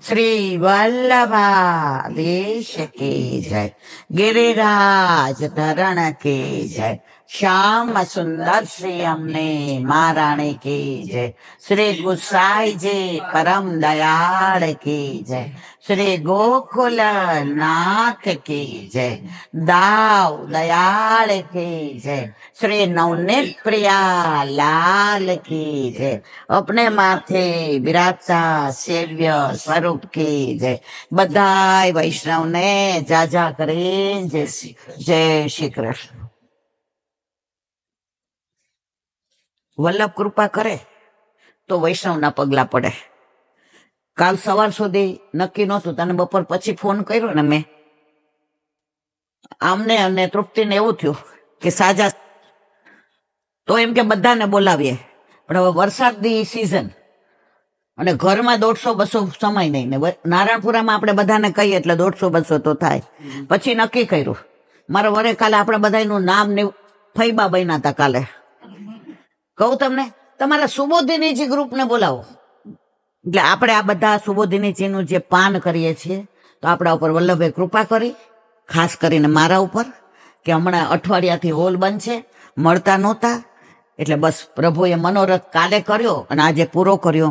श्री वल्लभा देश की जय, गिरिराज धरण की जय, श्याम सुंदर श्री हमने महाराणी की जय, श्री गुसाई जी परम दयाल की जय, श्री गोकुल नाथ की जय, दाव दयाल की जय, श्री नवनीत प्रिया लाल की जय, अपने माथे विराजता सेव्य स्वरूप की जय। बधाई वैष्णव ने जाजा करे जय श्री कृष्ण। વલ્લભ કૃપા કરે તો વૈષ્ણવના પગલા પડે. કાલ સવાર સુધી નક્કી નહોતું, તને બપોર પછી ફોન કર્યો ને મેં, આમને અને તૃપ્તિને એવું થયું કે સાજા તો એમ કે બધાને બોલાવીએ, પણ હવે વરસાદની સિઝન અને ઘરમાં 150-200 સમય નહીં ને નારાયણપુરામાં આપણે બધાને કહીએ એટલે 150-200 તો થાય. પછી નક્કી કર્યું મારા વરે કાલે આપણે બધાનું નામ ને ફૈબા બન્યા હતા. કાલે કહું તમને, તમારા સુબોધિનીજી ગ્રુપને બોલાવો. એટલે આપણે આ બધા સુબોધિનીજીનું જે પાન કરીએ છીએ તો આપણા ઉપર વલ્લભે કૃપા કરી, ખાસ કરીને મારા ઉપર, કે હમણાં અઠવાડિયાથી હોલ બંધ છે, મળતા નહોતા. એટલે બસ પ્રભુએ મનોરથ કાલે કર્યો અને આજે પૂરો કર્યો.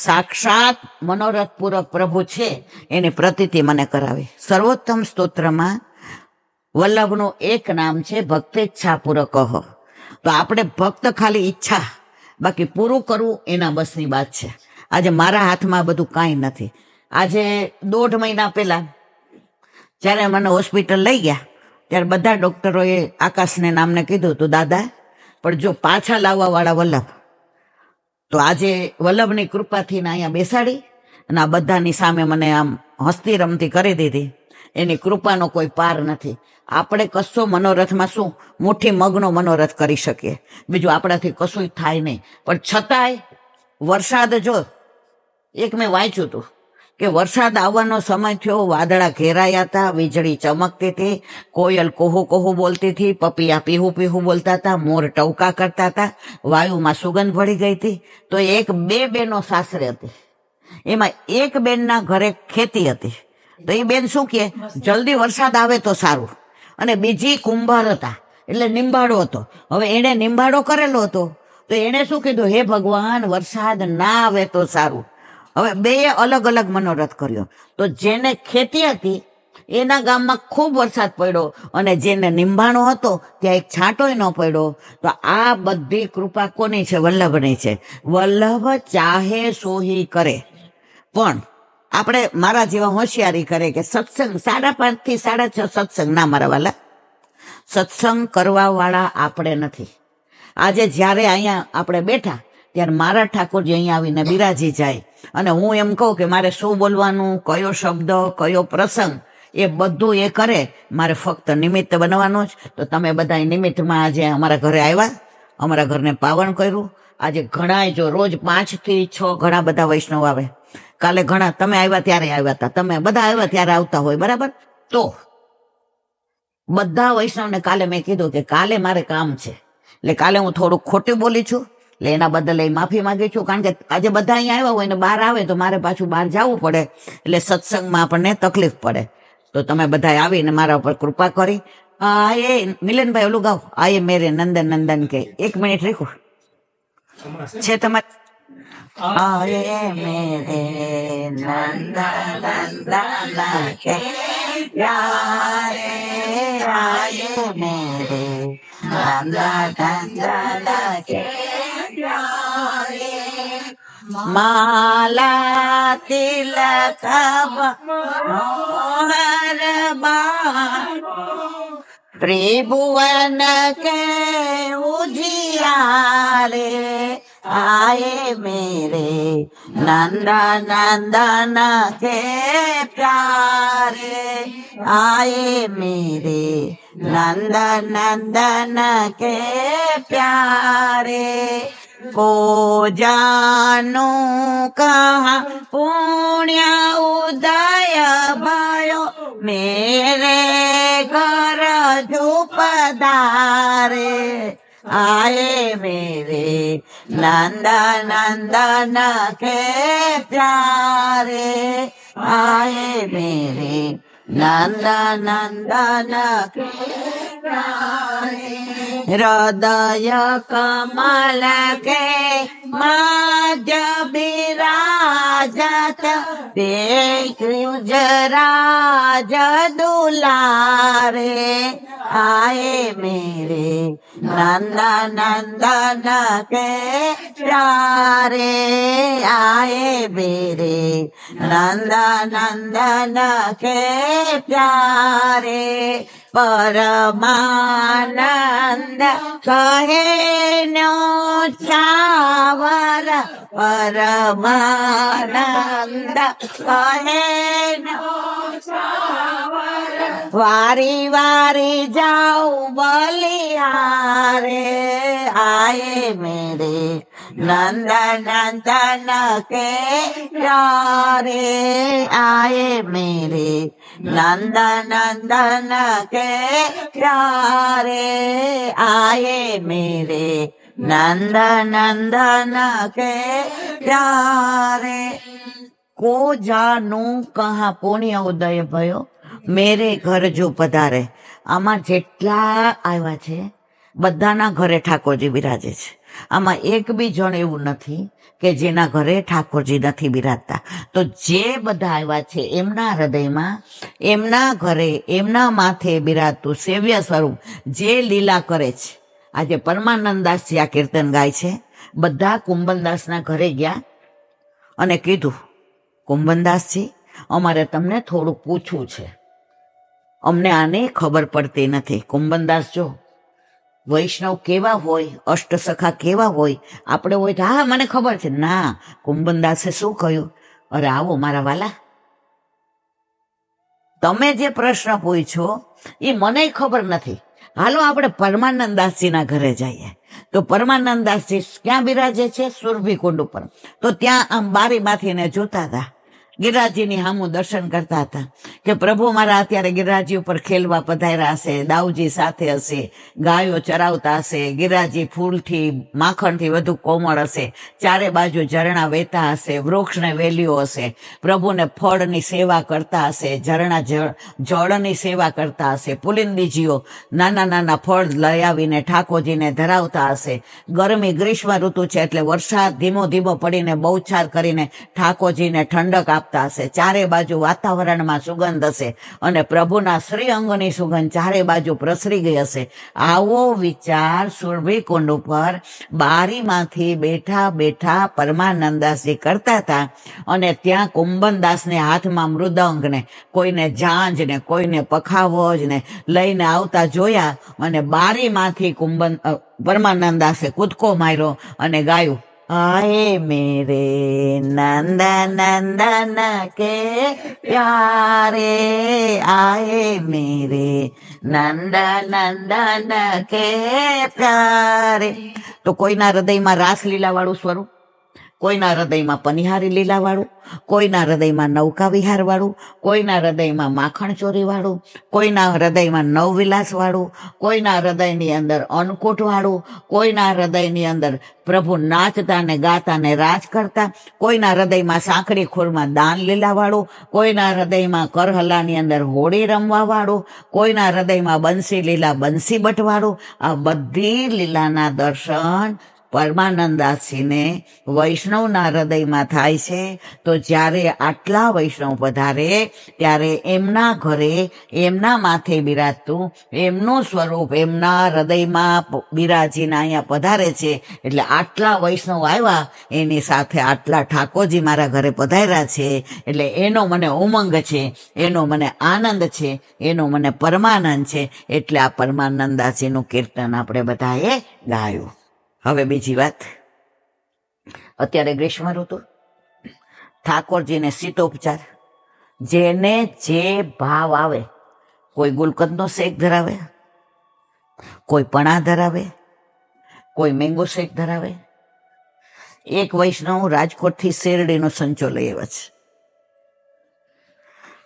સાક્ષાત મનોરથ પૂરક પ્રભુ છે એની પ્રતીતિ મને કરાવી. સર્વોત્તમ સ્તોત્રમાં વલ્લભનું એક નામ છે ભક્તેચ્છા પૂરક. તો આપણે ભક્ત ખાલી ઈચ્છા, બાકી પૂરું કરવું એના બસની વાત છે. આજે મારા હાથમાં બધું કાંઈ નથી. આજે 1.5 મહિના પહેલા જ્યારે મને હોસ્પિટલ લઈ ગયા ત્યારે બધા ડોક્ટરોએ આકાશને નામને કીધું તું દાદા, પણ જો પાછા લાવવા વાળા વલ્લભ. તો આજે વલ્લભની કૃપાથી અહીંયા બેસાડી અને આ બધાની સામે મને આમ હસતી રમતી કરી દીધી. એની કૃપાનો કોઈ પાર નથી. આપણે કશો મનોરથમાં શું મુઠ્ઠી મગનો મનોરથ કરી શકીએ, બીજું આપણાથી કશું થાય નહીં. પણ છતાંય વરસાદ, જો એક મેં વાંચ્યું હતું કે વરસાદ આવવાનો સમય થયો, વાદળા ઘેરાયા હતા, વીજળી ચમકતી હતી, કોયલ કોહુ કોહુ બોલતી હતી, પપિયા પીહુ પીહુ બોલતા હતા, મોર ટવકા કરતા હતા, વાયુમાં સુગંધ ભળી ગઈ હતી. તો એક 2 બહેનો સાસરે હતી, એમાં એક બેનના ઘરે ખેતી હતી. તો એ બેન શું કહે, જલ્દી વરસાદ આવે તો સારું. અને બીજી કુંભાર હતા, એટલે નિંબાડો હતો. હવે એણે નિંબાડો કરેલો હતો તો એણે શું કીધું, હે ભગવાન વરસાદ ના આવે તો સારું. હવે બેએ અલગ અલગ મનોરથ કર્યો. તો જેને ખેતી હતી એના ગામમાં ખૂબ વરસાદ પડ્યો અને જેને નિંબાણો હતો ત્યાં એક છાંટોય ન પડ્યો. તો આ બધી કૃપા કોની છે? વલ્લભની છે. વલ્લભ ચાહે સોહી કરે. પણ આપણે મારા જેવા હોશિયારી કરે કે સત્સંગ 5:30 થી 6:30 સત્સંગ ના. મારા વાલા, સત્સંગ કરવા વાળા આપણે નથી. આજે જ્યારે અહીંયા આપણે બેઠા ત્યારે મારા ઠાકોરજી અહીંયા આવીને બિરાજી જાય અને હું એમ કહું કે મારે શું બોલવાનું, કયો શબ્દ, કયો પ્રસંગ, એ બધું એ કરે. મારે ફક્ત નિમિત્ત બનવાનું જ. તો તમે બધા નિમિત્તમાં આજે અમારા ઘરે આવ્યા, અમારા ઘરને પાવન કર્યું. આજે ઘણા, જો રોજ 5 થી 6 ઘણા બધા વૈષ્ણવ આવે. કાલે ઘણા તમે આવ્યા ત્યારે આવ્યા હતા, તમે બધા આવ્યા ત્યારે આવતા હોય, બરાબર. તો બધા વૈષ્ણવને કાલે મેં કીધું કે કાલે મારે કામ છે, એટલે કાલે હું થોડુંક ખોટું બોલી છું, એટલે એના બદલે માફી માંગી છું. કારણ કે આજે બધા અહીંયા આવ્યા હોય ને બહાર આવે તો મારે પાછું બહાર જવું પડે, એટલે સત્સંગમાં આપણને તકલીફ પડે. તો તમે બધા આવીને મારા ઉપર કૃપા કરી. એ મિલનભાઈ ઓલું ગાવ, આયે મેરે નંદન નંદન કે 1 મિનિટ રીખો છે તમારે. આયે મેરે નંદન નંદન કે પ્યારે, આયે મેરે નંદન નંદન કે પ્યારે, માલા તિલક મનોહર બાણ, ત્રિભુવન કે ઉજિયારે, आए मेरे नंदन नंदन के प्यारे, आए मेरे नंदन नंदन के प्यारे, को जानो कहाँ पुण्य उदय भयो, मेरे घर जो पधारे, आए मेरे नंद नंदन के प्यारे, आए मेरे नंद नंदन के प्यारे, हृदय कमल के मध्य विराजत राज दुलारे, आए मेरे नंद नंदन के प्यारे, आए मेरे नंद नंदन के प्यारे, परमानंद कहे न्योछावर, परमानंद कहे न्योछावर, वारी वारी जाऊ बलिहारे, आए मेरे नंद नंदन के प्यारे, आए मेरे नंद नंदन के प्यारे, आए मेरे नंद नंदन के प्यारे। को जानु कहा पुण्य उदय भयो, मेरे घर जो पधारे। आमा जेटला आव्या छे बधाना घरे ठाकोरजी बिराजे छे। आमा एक बी जण एवुं नथी કે જેના ઘરે ઠાકોરજી નથી બિરાજતા। તો જે બધા આવ્યા છે એમના હૃદયમાં, એમના ઘરે, એમના માથે બિરાજતું સેવ્ય સ્વરૂપ જે લીલા કરે છે। આજે પરમાનંદદાસજી આ કીર્તન ગાય છે। બધા કુંભનદાસના ઘરે ગયા અને કીધું, કુંભનદાસજી અમારે તમને થોડું પૂછવું છે, અમને આની ખબર પડતી નથી। કુંભનદાસ જો વૈષ્ણવ કેવા હોય, અષ્ટસખા કેવા હોય, આપણે હોય તો હા મને ખબર છે, ના, કુંભનદાસે શું કહ્યું, અરે આવો મારા વાલા, તમે જે પ્રશ્ન પૂછ્યો એ મને ખબર નથી, હાલો આપણે પરમાનંદદાસજીના ઘરે જઈએ। તો પરમાનંદદાસજી ક્યાં બિરાજે છે? સુરભી કુંડ ઉપર। તો ત્યાં આમ બારીમાંથી ને જોતા હતા, ગિરિરાજજીની સામું દર્શન કરતા હતા કે પ્રભુ મારા અત્યારે ગિરિરાજજી ઉપર ખેલવા પધાર્યા હશે, દાઉજી સાથે હશે, ગાયો ચરાવતા હશે, ગિરિરાજજી ફૂલથી માખણથી વધુ કોમળ હશે, ચારે બાજુ ઝરણા વહેતા હશે, વૃક્ષને વેલીઓ હશે, પ્રભુને ફળની સેવા કરતા હશે, ઝરણા જળની સેવા કરતા હશે, પુલિંદીજીઓ નાના નાના ફળ લઈ આવીને ઠાકોરજીને ધરાવતા હશે, ગરમી ગ્રીષ્મ ઋતુ છે એટલે વરસાદ ધીમો ધીમો પડીને બહુછાર કરીને ઠાકોરજીને ઠંડક આપતા હશે, ચારે બાજુ વાતાવરણમાં સુગંધ હશે અને પ્રભુના શ્રી અંગની સુગંધ ચારે બાજુ પ્રસરી ગઈ હશે। આવો વિચાર સુરભી કુંડ ઉપર બારીમાંથી બેઠા બેઠા પરમાનંદદાસજી કરતા હતા અને ત્યાં કુંભનદાસને હાથમાં મૃદંગ ને કોઈને ઝાંઝ ને કોઈને પખાવજ ને લઈને આવતા જોયા અને બારીમાંથી પરમાનંદદાસે કૂદકો માર્યો અને ગાયું, आए मेरे नंद नंदन के प्यारे, आए मेरे नंद नंदन के प्यारे। तो कोईना हृदयમાં રાસલીલા વાળું સ્વરૂપ, કોઈના હૃદયમાં પનિહારી લીલા વાળું, કોઈના હૃદયમાં નૌકા વિહાર વાળું, કોઈના હૃદયમાં માખણ ચોરી વાળું, કોઈના હૃદયમાં નવવિલાસ વાળું, કોઈના હૃદયની અંદર અન્નકૂટ વાળું, કોઈના હૃદયની અંદર પ્રભુ નાચતા ને ગાતા ને રાજ કરતા, કોઈના હૃદયમાં સાંકડી ખોરમાં દાન લીલા વાળું, કોઈના હૃદયમાં કરહલાની અંદર હોળી રમવા વાળું, કોઈના હૃદયમાં બંસી લીલા બંસી બટ વાળું। આ બધી લીલાના દર્શન પરમાનંદદાસજીને વૈષ્ણવના હૃદયમાં થાય છે। તો જ્યારે આટલા વૈષ્ણવ પધારે ત્યારે એમના ઘરે, એમના માથે બિરાજતું એમનું સ્વરૂપ એમના હૃદયમાં બિરાજીને અહીંયા પધારે છે। એટલે આટલા વૈષ્ણવ આવ્યા, એની સાથે આટલા ઠાકોરજી મારા ઘરે પધાર્યા છે, એટલે એનો મને ઉમંગ છે, એનો મને આનંદ છે, એનો મને પરમાનંદ છે। એટલે આ પરમાનંદદાસજીનું કીર્તન આપણે બધાએ ગાયું। હવે બીજી વાત, અત્યારે ગ્રીષ્મ ઋતુ, ઠાકોરજીને શીતોપચાર, જેને જે ભાવ આવે, કોઈ ગુલકંદનો શેક ધરાવે, કોઈ પણા ધરાવે, કોઈ મેંગો શેક ધરાવે। એક વૈષ્ણવ રાજકોટથી શેરડીનો સંચો લઈ આવ્યા છે,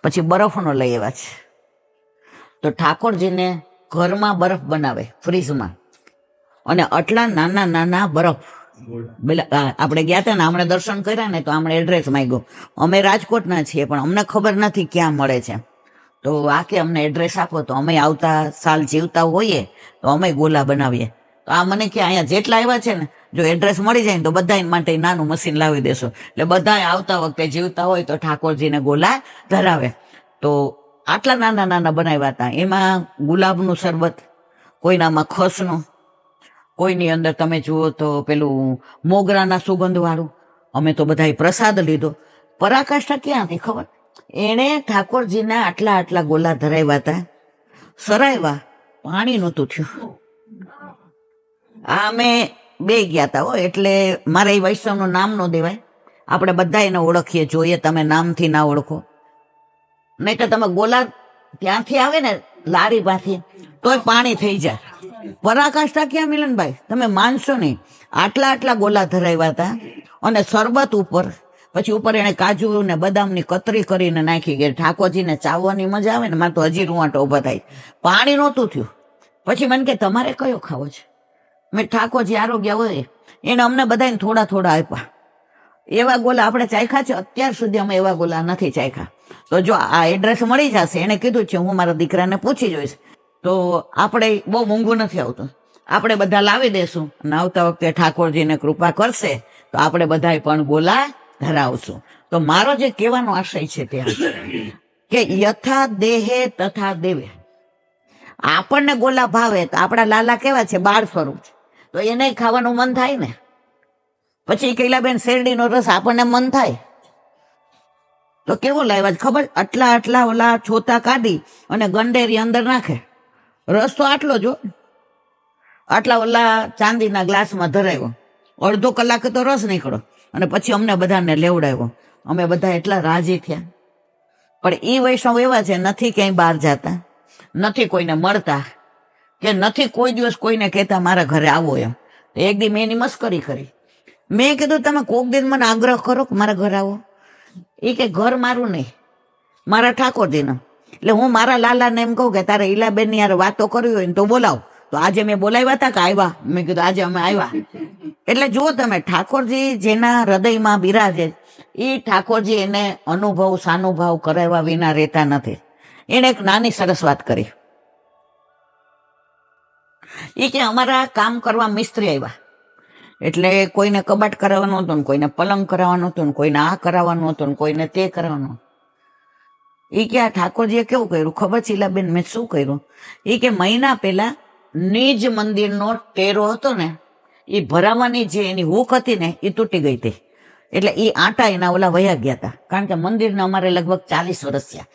પછી બરફનો લઈ આવ્યા છે। તો ઠાકોરજીને ઘરમાં બરફ બનાવે ફ્રીજમાં, અને આટલા નાના નાના બરફ. આપણે ગયા હતા ને, હમણાં દર્શન કર્યા ને, તો હમણાં એડ્રેસ માંગ્યો. અમે રાજકોટના છીએ, પણ અમને ખબર નથી ક્યાં મળે છે. તો આ કે અમને એડ્રેસ આપો, તો અમે આવતા સાલ જીવતા હોઈએ તો અમે ગોલા બનાવીએ. તો આ મને કે અહીંયા જેટલા આવ્યા છે ને, જો એડ્રેસ મળી જાય ને તો બધા માટે નાનું મશીન લાવી દેશો. એટલે બધા આવતા વખતે જીવતા હોય તો ઠાકોરજીને ગોલા ધરાવે. તો આટલા નાના નાના બનાવ્યા હતા. એમાં ગુલાબનું શરબત, કોઈનામાં ખસનું, કોઈની અંદર તમે જુઓ તો પેલું મોગરાના સુગંધ વાળું. અમે તો બધાએ પ્રસાદ લીધો. પરાકાષ્ઠા ક્યાંથી ખબર? એણે ઠાકોરજીના આટલા આટલા ગોલા ધરાવ્યા હતા, સરાવ્યા, પાણી નહોતું થયું. આ અમે બે ગયા હતા હો, એટલે મારે એ વૈષ્ણવનું નામ ન દેવાય. આપણે બધા એને ઓળખીએ, જોઈએ તમે નામથી ના ઓળખો. નહીં તો તમે ગોલા ત્યાંથી આવે ને લારી પાથી, તોય પાણી થઈ જાય. પરાકાષ્ઠા ક્યાં મિલનભાઈ, તમે માનશો નહીં. આટલા આટલા ગોલા ધરાવ્યા હતા, અને શરબત ઉપર, પછી ઉપર એને કાજુ ને બદામની કતરી કરીને નાખી ગઈ. ઠાકોરજીને ચાવવાની મજા આવે ને, મારે તો હજી રૂવાટા ઉભા થાય. પાણી નહોતું થયું. પછી મને કે તમારે કયો ખાવો છે? મેં ઠાકોરજી આરોગ્ય હોય એને અમને બધાને થોડા થોડા આપ્યા. એવા ગોલા આપણે ચાખ્યા છે? અત્યાર સુધી અમે એવા ગોલા નથી ચાખ્યા. તો જો આ એડ્રેસ મળી જશે, એને કીધું છે હું મારા દીકરાને પૂછી જોઈશ. તો આપણે બહુ મોંઘું નથી આવતું, આપણે બધા લાવી દેશું. અને આવતા વખતે ઠાકોરજીને કૃપા કરશે તો આપણે બધા પણ ગોલા ધરાવશું. તો મારો જે કહેવાનો આશય છે ત્યાં કે યથા દેહે તથા દેવે. આપણને ગોલા ભાવે તો આપણા લાલા કેવા છે, બાળ સ્વરૂપ છે, તો એને ખાવાનું મન થાય ને. પછી કૈલાબેન શેરડીનો રસ આપણને મન થાય તો કેવો લાવ્યા ખબર? આટલા આટલા ઓલા છોતા કાઢી અને ગંડેરી અંદર નાખે. રસ તો આટલો જો, આટલા ઓલા ચાંદીના ગ્લાસમાં ધરાવ્યો. અડધો કલાકે તો રસ નીકળો, અને પછી અમને બધાને લેવડાવ્યો. અમે બધા એટલા રાજી થયા. પણ એ વૈષ્ણવ એવા છે, નથી ક્યાંય બહાર જતા, નથી કોઈને મળતા, કે નથી કોઈ દિવસ કોઈને કહેતા મારા ઘરે આવો એમ. એક દી મેં એની મસ્કરી કરી. મેં કીધું તમે કોક દિન મને આગ્રહ કરો કે મારા ઘરે આવો. એ કે ઘર મારું નહીં, મારા ઠાકોરજીનું. એટલે હું મારા લાલાને એમ કહું કે તારે ઈલાબેનની યાર વાતો કરવી હોય ને તો બોલાવ. તો આજે મેં બોલાવ્યા હતા કે આવ્યા? મેં કીધું આજે અમે આવ્યા. એટલે જુઓ તમે, ઠાકોરજી જેના હૃદયમાં બિરાજે, એ ઠાકોરજી એને અનુભવ સાનુભાવ કરાવ્યા વિના રહેતા નથી. એને એક નાની સરસ વાત કરી. એ કે અમારા કામ કરવા મિસ્ત્રી આવ્યા, એટલે કોઈને કબાટ કરાવવાનું હતું ને કોઈને પલંગ કરાવવાનું હતું ને કોઈને આ કરાવવાનું હતું ને કોઈને તે કરાવવાનું. એ કે આ ઠાકોરજીએ કેવું કર્યું ખબર છે ઈલાબેન? મેં શું કર્યું? એ કે મહિના પહેલા નિજ મંદિરનો ટેરો હતો ને, એ ભરાવાની જે એની હૂક હતી ને એ તૂટી ગઈ હતી. એટલે એ આટા એના ઓલા વયા ગયા હતા. કારણ કે મંદિરને અમારે લગભગ 40 વર્ષ થયા.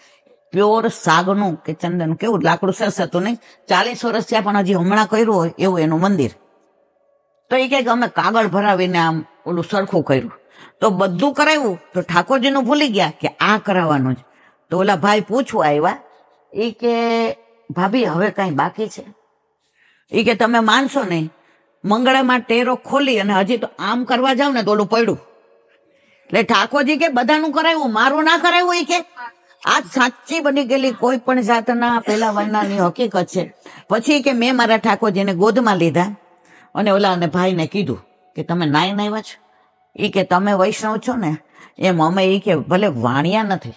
પ્યોર સાગનું કે ચંદન કેવું લાકડું સરસ હતું નહીં, 40 વર્ષ થયા, પણ હજી હમણાં કર્યું હોય એવું એનું મંદિર. તો એ કે અમે કાગળ ભરાવીને આમ ઓલું સરખું કર્યું. તો બધું કરાવ્યું, તો ઠાકોરજીનું ભૂલી ગયા કે આ કરાવવાનું જ. તો ઓલા ભાઈ પૂછવા આવ્યા. એ કે ભાભી હવે કાંઈ બાકી છે? એ કે તમે માનશો નહીં, મંગળામાં ટેરો ખોલી અને હજી તો આમ કરવા જાવ ને તો ઓલું પડ્યું. એટલે ઠાકોરજી કે બધાનું કરાવ્યું, મારું ના કરાવ્યું. એ કે આ સાચી બની ગયેલી કોઈ પણ જાતના પેલા વર્ણની હકીકત છે. પછી કે મેં મારા ઠાકોરજીને ગોદમાં લીધા અને ઓલા ભાઈને કીધું કે તમે નાઈ નાવ્યા છો? એ કે તમે વૈષ્ણવ છો ને એમ અમે, એ કે ભલે વાણિયા નથી,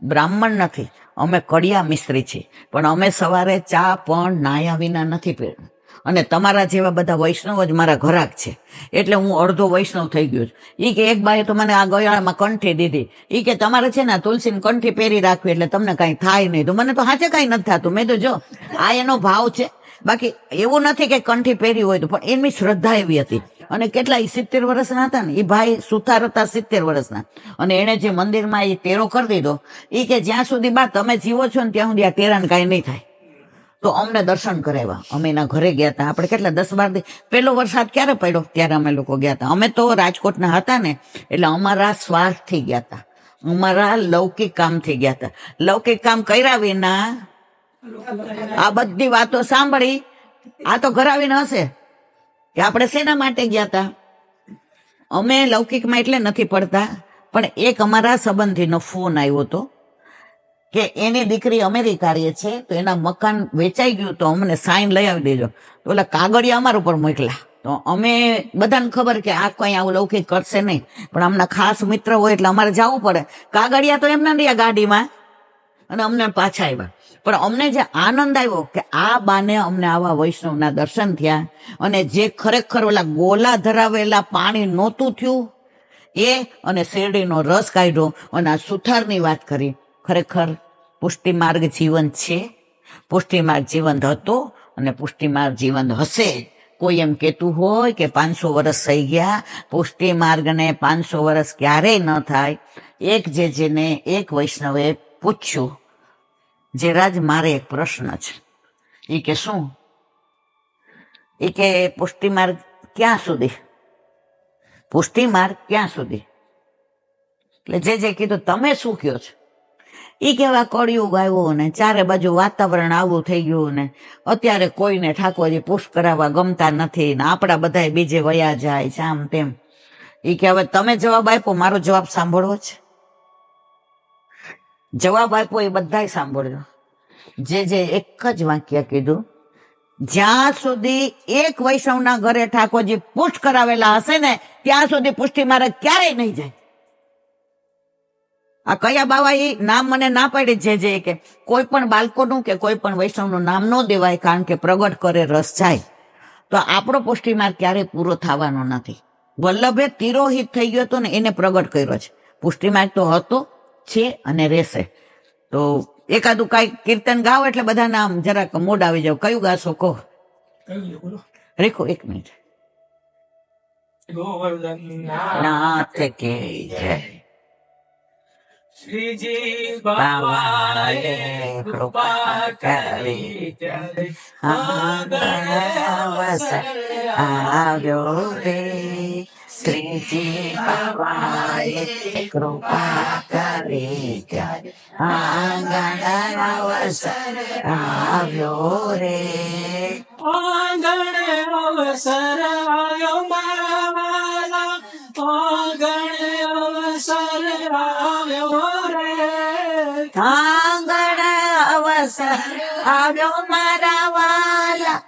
બ્રાહ્મણ નથી, અમે કડિયા મિસ્ત્રી છીએ, પણ અમે સવારે ચા પણ નાયા વિના નથી પીવું. અને તમારા જેવા બધા વૈષ્ણવ જ મારા ઘરાક છે, એટલે હું અડધો વૈષ્ણવ થઈ ગયો છું. એ કે એક બાએ તો મને આ ગળામાં કંઠી દીધી. એ કે તમારે છે ને તુલસીની કંઠી પહેરી રાખવી એટલે તમને કાંઈ થાય નહીં. તો મને તો હાચે કાંઈ નથી થતું. મેં તો જો આ એનો ભાવ છે, બાકી એવું નથી કે કંઠી પહેરી હોય તો, પણ એમની શ્રદ્ધા એવી હતી. અને કેટલા 70 વર્ષના હતા ને એ ભાઈ, સુથાર હતા 70 વર્ષના, અને એને જે મંદિરમાં એ ટેરો કરી દીધો. એ કે જ્યાં સુધી બા તમે જીવો છો ને ત્યાં સુધી આ ટેરાને કાંઈ નહીં થાય. તો અમને દર્શન કરાવ્યા. અમે એના ઘરે ગયા હતા. આપણે કેટલા 10-12 દી, પહેલો વરસાદ ક્યારે પડ્યો ત્યારે અમે લોકો ગયા હતા. અમે તો રાજકોટના હતા ને, એટલે અમારા સ્વાર્થથી ગયા હતા, અમારા લૌકિક કામથી ગયા હતા. લૌકિક કામ કર્યા વિના આ બધી વાતો સાંભળી આ તો ઘરાવીને હશે કે આપણે શેના માટે ગયા હતા. અમે લૌકિકમાં એટલે નથી પડતા, પણ એક અમારા સંબંધીનો ફોન આવ્યો હતો કે એની દીકરી અમેરિકા રહે છે, તો એના મકાન વેચાઈ ગયું, તો અમને સાઈન લઈ આવી દેજો. તો ઓલા કાગળિયા અમારા ઉપર મોકલ્યા. તો અમે બધાને ખબર કે આ કઈ આવું લૌકિક કરશે નહીં, પણ આમના ખાસ મિત્ર હોય એટલે અમારે જવું પડે. કાગળિયા તો એમના રહ્યા ગાડીમાં, અને અમને પાછા આવ્યા. પણ અમને જે આનંદ આવ્યો કે આ બાને અમને આવા વૈષ્ણવના દર્શન થયા, અને જે ખરેખર ઓલા ગોલા ધરાવેલા પાણી નહોતું થયું એ, અને શેરડીનો રસ કાઢ્યો, અને આ સુથારની વાત કરી. ખરેખર પુષ્ટિમાર્ગ જીવન છે, પુષ્ટિમાર્ગ જીવંત હતો, અને પુષ્ટિમાર્ગ જીવંત હશે. કોઈ એમ કહેતું હોય કે 500 વર્ષ થઈ ગયા, પુષ્ટિમાર્ગને 500 વર્ષ ક્યારેય ન થાય. જેને એક વૈષ્ણવે પૂછ્યું, જે રાજ મારે એક પ્રશ્ન છે. એ કે શું? એ કે પુષ્ટિમાર્ગ ક્યાં સુધી? પુષ્ટિમાર્ગ ક્યાં સુધી? એટલે જે કીધું, તમે શું કહો છો? એ કેવા કળિયુગ આવ્યો ને ચારે બાજુ વાતાવરણ આવું થઈ ગયું ને અત્યારે કોઈને ઠાકોરજી પુષ્પ કરાવવા ગમતા નથી ને આપણા બધા બીજે વયા જાય છે, આમ તેમ. એ કે હવે તમે જવાબ આપ્યો, મારો જવાબ સાંભળવો છે. જવાબ આપ્યો એ બધાય સાંભળજો. જે એક જ વાક્ય કીધું, જ્યાં સુધી એક વૈષ્ણવના ઘરે ઠાકોરજી પુષ્પ કરાવેલા હશે ને ત્યાં સુધી પુષ્ટિ માર્ગ ક્યારેય નહીં જાય. આ કયા બાવા એ નામ મને ના પાડી, જે કે કોઈ પણ બાળકોનું કે કોઈ પણ વૈષ્ણવનું નામ ન દેવાય, કારણ કે પ્રગટ કરે રસ જાય. તો આપણો પુષ્ટિ માર્ગ ક્યારેય પૂરો થવાનો નથી. વલ્લભે તિરોહિત થઈ ગયો હતો ને એને પ્રગટ કર્યો છે. પુષ્ટિ માર્ગ તો હતો, છે અને રહેશે. તો એકાદું કઈ કીર્તન ગાવ એટલે બધાને આમ જરાક મોડ આવી જાવ. કયું ગાશો કહો? રેખો 1 મિનિટ. નાથ કે જય. શ્રીજી બાવાએ કૃપા કરી ત્યારે અવસર આવ્યો રે. શ્રીજી બાવાએ કૃપા કરી ત્યારે આંગણ અવસર આવ્યો રે. આંગણ અવસર આવ્યો મારા વાલા, આંગણ અવસર આવ્યો રે. આંગણ અવસર આવ્યો મારા વાલા,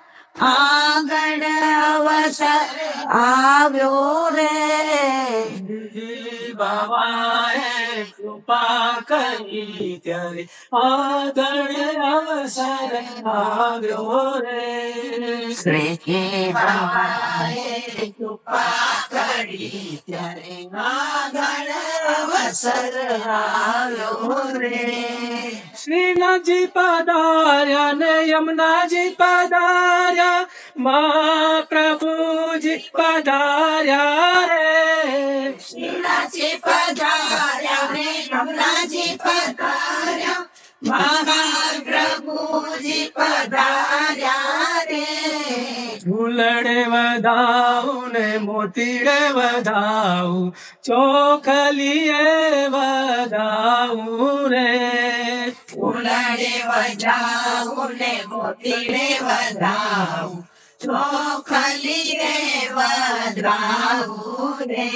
આંગણ અવસર આવ્યો રે. બાવાએ કૃપા કરી ત્યારે આંગણ અવસર આવ્યો રે. શ્રીજી બાવાએ કૃપા કરી ત્યારે આંગણ અવસર આવ્યો રે. શ્રીનાથજી પધાર્યા ને યમુનાજી પધાર્યા, મહાપ્રભુજી પધાર્યા રે. શ્રીનાથજી પધાર્યા ને યમુનાજી પધાર્યા, મહાપ્રભુજી પધાર્યા રે. ફૂલડે વધાવું ને મોતીડે વધાવું, ચોખલીએ વધાવું રે. ફૂલડે વધાવું ને મોતીડે વધાવું, ચોખલીએ વધાવું રે.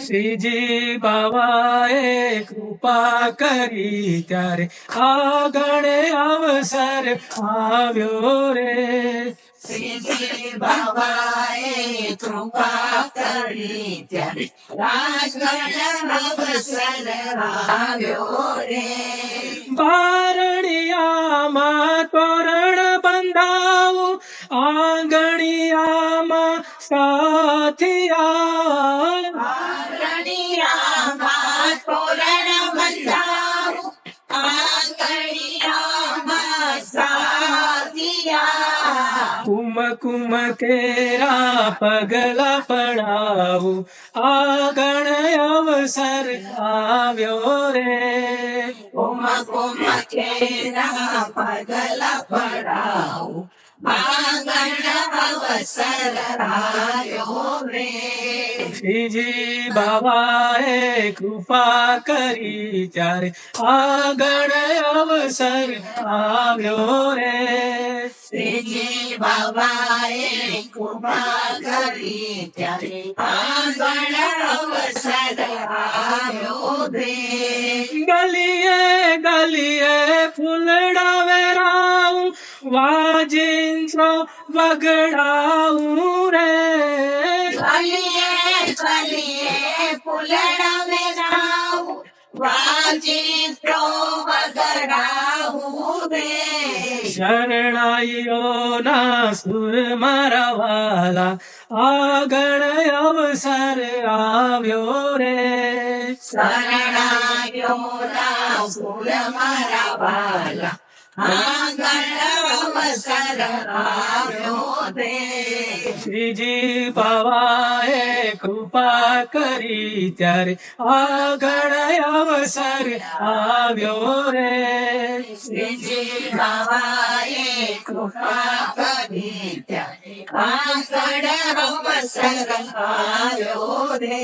શ્રીજી બાવાએ કૃપા કરી ત્યારે આંગણે અવસર આવ્યો રે. શ્રીજી બાવાએ કૃપા કરી ત્યારે આંગણ અવસર આવ્યો રે. બારણિયામાં તોરણ બંધાવું, આંગણિયામાં સાથિયા. બારણિયામાં તોરણ બંધાવું, આંગણિયામાં સાથિયા. કુમ કેરા પગલા પડાવું, આંગણ અવસર આવ્યો રે. કુમ કેરા પગલા પડાવું, આંગણ અવસર આવ્યો રે. શ્રીજી બાવાએ કૃપા કરી ત્યારે આંગણ અવસર આવ્યો રે. શ્રીજી બાવાએ કૃપા કરી ત્યારે આંગણ અવસર આવ્યો રે. ગલીએ ગલીએ વાજિંત્રો વગડાવું રે ગલીએ ગલીએ ફૂલડા વેરાવું વાજિંત્રો વગડાવું રે શરણાઈઓના સુર મારા વાલા આગળ અવસર આવ્યો રે શરણાઈઓના સુર મારા વાલા આગળ અવસર આવ્યો રે શ્રીજી બાવાએ કૃપા કરી ત્યારે આગળ અવસર આવ્યો રે શ્રીજી બાવાએ કૃપા કરી ત્યારે આગળ અવસર આવ્યો રે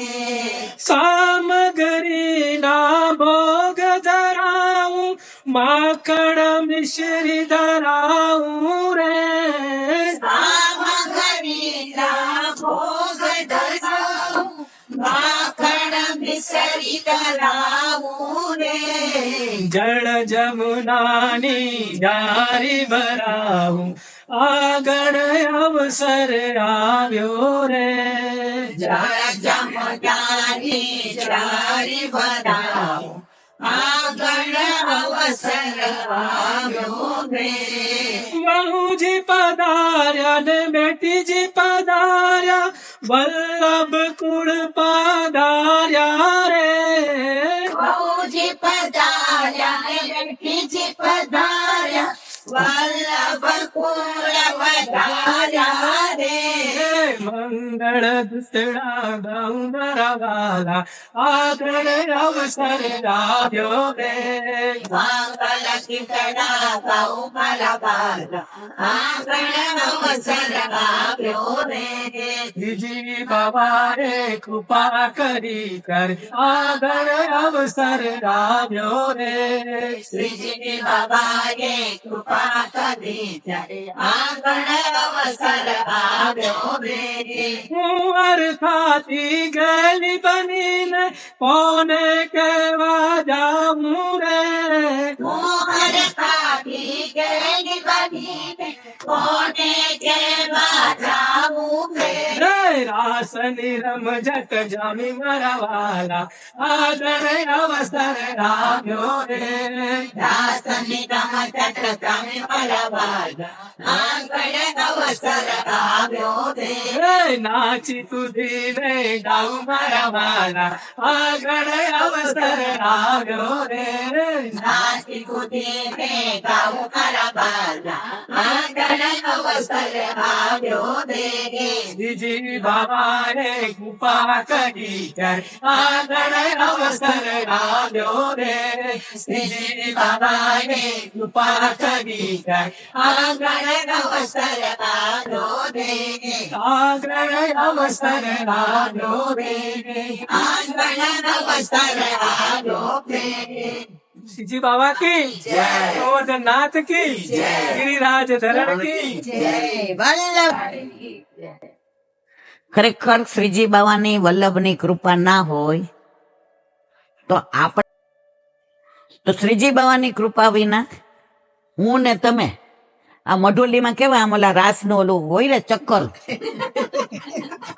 સામગ્રીના ભોગ ધરાવું માખણ મિશ્રી ધરાવું રે સામગ્રીના ભોગ ધરાવું માખણ મિશ્રી ધરાવું રે જળ જમુનાની જારી ભરાવું આગળ અવસર આવ્યો રે જળ જમદાની જારી ભરાવું આગળ અવસર આવ્યો રે વહુજી પધાર્યા ને બેટીજી પધાર્યા વલ્લભ કુળ પધાર્યા રે બહુજી પધાર્યા ને બેટીજી પધાર્યા વલ્લભ કુળ પધાર્યા રે મંગળ દુસડા ગૌરા વાલા આગળ અવસર આવ્યો રે મંગલ કીર્તના ગૌ મારા બાલા આગળ અવસર આવ્યો રે શ્રીજી બાબાએ કૃપા કરી ત્યારે આગળ અવસર આવ્યો રે શ્રીજી બાબાએ કૃપા કરી ત્યારે આગળ અવસર આવ્યો રે હું અરખાતી ગેલી બનીને કોને કહેવા જાઉં રે મોહર કાઢી ગેલી બનીને કોને કહેવા જાવું રે રે રાસની રમઝટ જામી મારા વાલા આગળ અવસર આવ્યો રે દાસની રમઝટ જામી મારા વાલા આગળ અવસર આવ્યો રે નાચી કુદીને ગાઉં મારા વાલા આગળ અવસર આવ્યો રે નાચી કૂદીને ગાઉં મારા વાલા આગળ અવસર આવ્યો રે શ્રીજી બાબાએ કૃપા કરી ત્યારે આગળ અવસર આવ્યો રે શ્રીજી બાબાએ કૃપા કરી ત્યારે આગળ અવસર આવ્યો રે આગળ અવસર આવ્યો રે આગળ અવસર આવ્યો રે શ્રીજી બાબા કી ગોવર્ધનનાથ કી ગિરિરાજ ધરણ કી ખરેખર શ્રીજી બાવાની વલ્લભની કૃપા ના હોય તો આપણે તો શ્રીજી બાવાની કૃપા વિના હું ને તમે આ મઢોલીમાં કેવા આમ ઓલા રાસ નું ઓલું હોય ને ચક્કર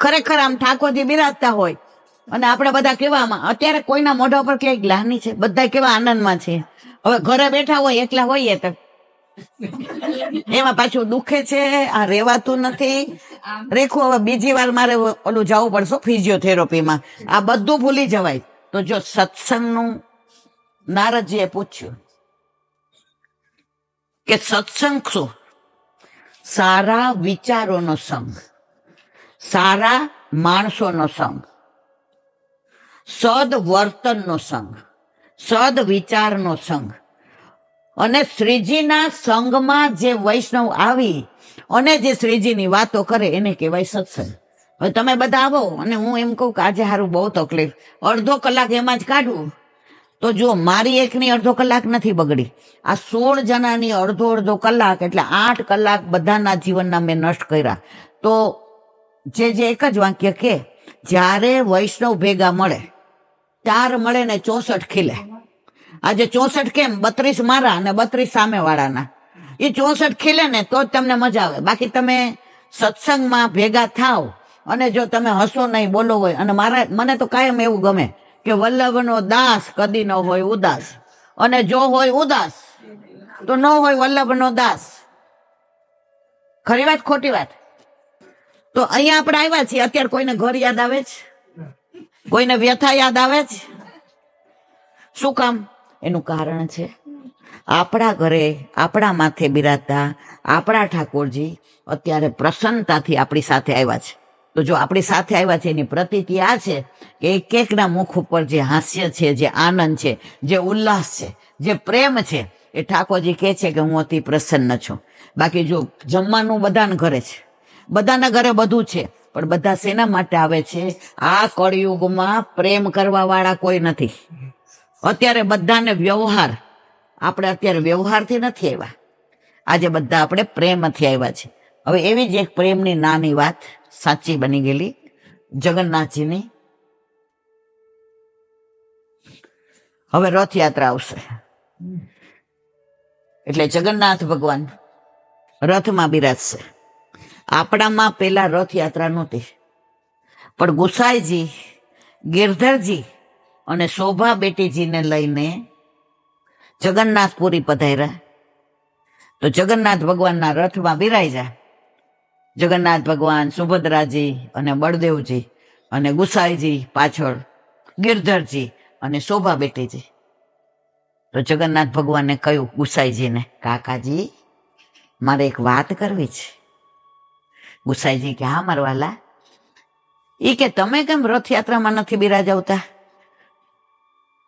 ખરેખર આમ ઠાકોરજી બિરાજતા હોય અને આપણે બધા કેવામાં અત્યારે કોઈના મોઢા પર ક્યાંય ગ્લાની છે, બધા કેવા આનંદમાં છે. હવે ઘરે બેઠા હોય એકલા હોઈએ તો એમાં પાછું દુખે છે, આ રેવાતું નથી. રેખું હવે બીજી વાર મારે ઓલું જવું પડશે ફિઝિયોથેરાપીમાં, આ બધું ભૂલી જવાય. તો જો સત્સંગનું નારદજીએ પૂછ્યું કે સત્સંગ શું? સારા વિચારોનો સંગ, સારા માણસોનો સંગ, સદ વર્તનનો સંગ, સદ વિચારનો સંગ. અને શ્રીજીના સંગમાં જે વૈષ્ણવ આવી અને જે શ્રીજીની વાતો કરે એને કહેવાય સત્સંગ. હવે તમે બધા આવો અને હું એમ કહું કે આજે હારું બહુ તકલીફ, અડધો કલાક એમાં જ કાઢવું, તો જો મારી એકની અડધો કલાક નથી બગડી, આ 16 જણાની અડધો કલાક એટલે 8 કલાક બધાના જીવનના મેં નષ્ટ કર્યા. તો જે એક જ વાક્ય કે જ્યારે વૈષ્ણવ ભેગા મળે 4 મળે ને 64 ખીલે. આજે 64 કેમ? 32 મારા અને 32 સામે વાળાના. એ 64 ખીલે ને તો જ તમને મજા આવે. બાકી તમે સત્સંગમાં ભેગા થાવ અને જો તમે હસો નહીં, બોલો હોય, અને મને તો કાયમ એવું ગમે કે વલ્લભનો દાસ કદી ન હોય ઉદાસ, અને જો હોય ઉદાસ તો ન હોય વલ્લભનો દાસ. ખરી વાત ખોટી વાત? તો અહીંયા આપણે આવ્યા છીએ, અત્યારે કોઈને ઘર યાદ આવે છે? કોઈને વ્યથા યાદ આવે છે? શું કામ? એનું કારણ છે આપણા ઘરે આપણા માથે બિરાજતા આપણા ઠાકોરજી અત્યારે પ્રસન્નતાથી આપણી સાથે આવ્યા છે. તો જો આપણી સાથે આવ્યા છે એની પ્રતીતિ આ છે કે એક એકના મુખ ઉપર જે હાસ્ય છે, જે આનંદ છે, જે ઉલ્લાસ છે, જે પ્રેમ છે, એ ઠાકોરજી કહે છે કે હું અતિ પ્રસન્ન છું. બાકી જો જમવાનું બધાને ઘરે છે, બધાના ઘરે બધું છે, પણ બધા શેના માટે આવે છે? આ કળિયુગમાં પ્રેમ કરવા વાળા કોઈ નથી. અત્યારે બધાને વ્યવહાર, આપણે અત્યારે વ્યવહારથી નથી આવ્યા, આજે બધા આપણે પ્રેમથી આવ્યા છે. હવે એવી જ એક પ્રેમની નાની વાત સાચી બની ગયેલી જગન્નાથજીની. હવે રથયાત્રા આવશે એટલે જગન્નાથ ભગવાન રથમાં બિરાજશે. આપણામાં પેલા રથયાત્રા નહોતી, પણ ગુસાઈજી, ગિરધરજી અને શોભા બેટીજીને લઈને જગન્નાથપુરી પધાર્યા. તો જગન્નાથ ભગવાનના રથમાં બિરાજ્યા. જગન્નાથ ભગવાન, સુભદ્રાજી અને બળદેવજી અને ગુસાઈજી પાછળ, ગિરધરજી અને શોભા બેટીજી. તો જગન્નાથ ભગવાને કહ્યું ગુસાઈજીને, કાકાજી મારે એક વાત કરવી છે. ગુસાઈજી કે હા મારવાલા. એ કે તમે કેમ રથયાત્રામાં નથી બિરાજાવતા?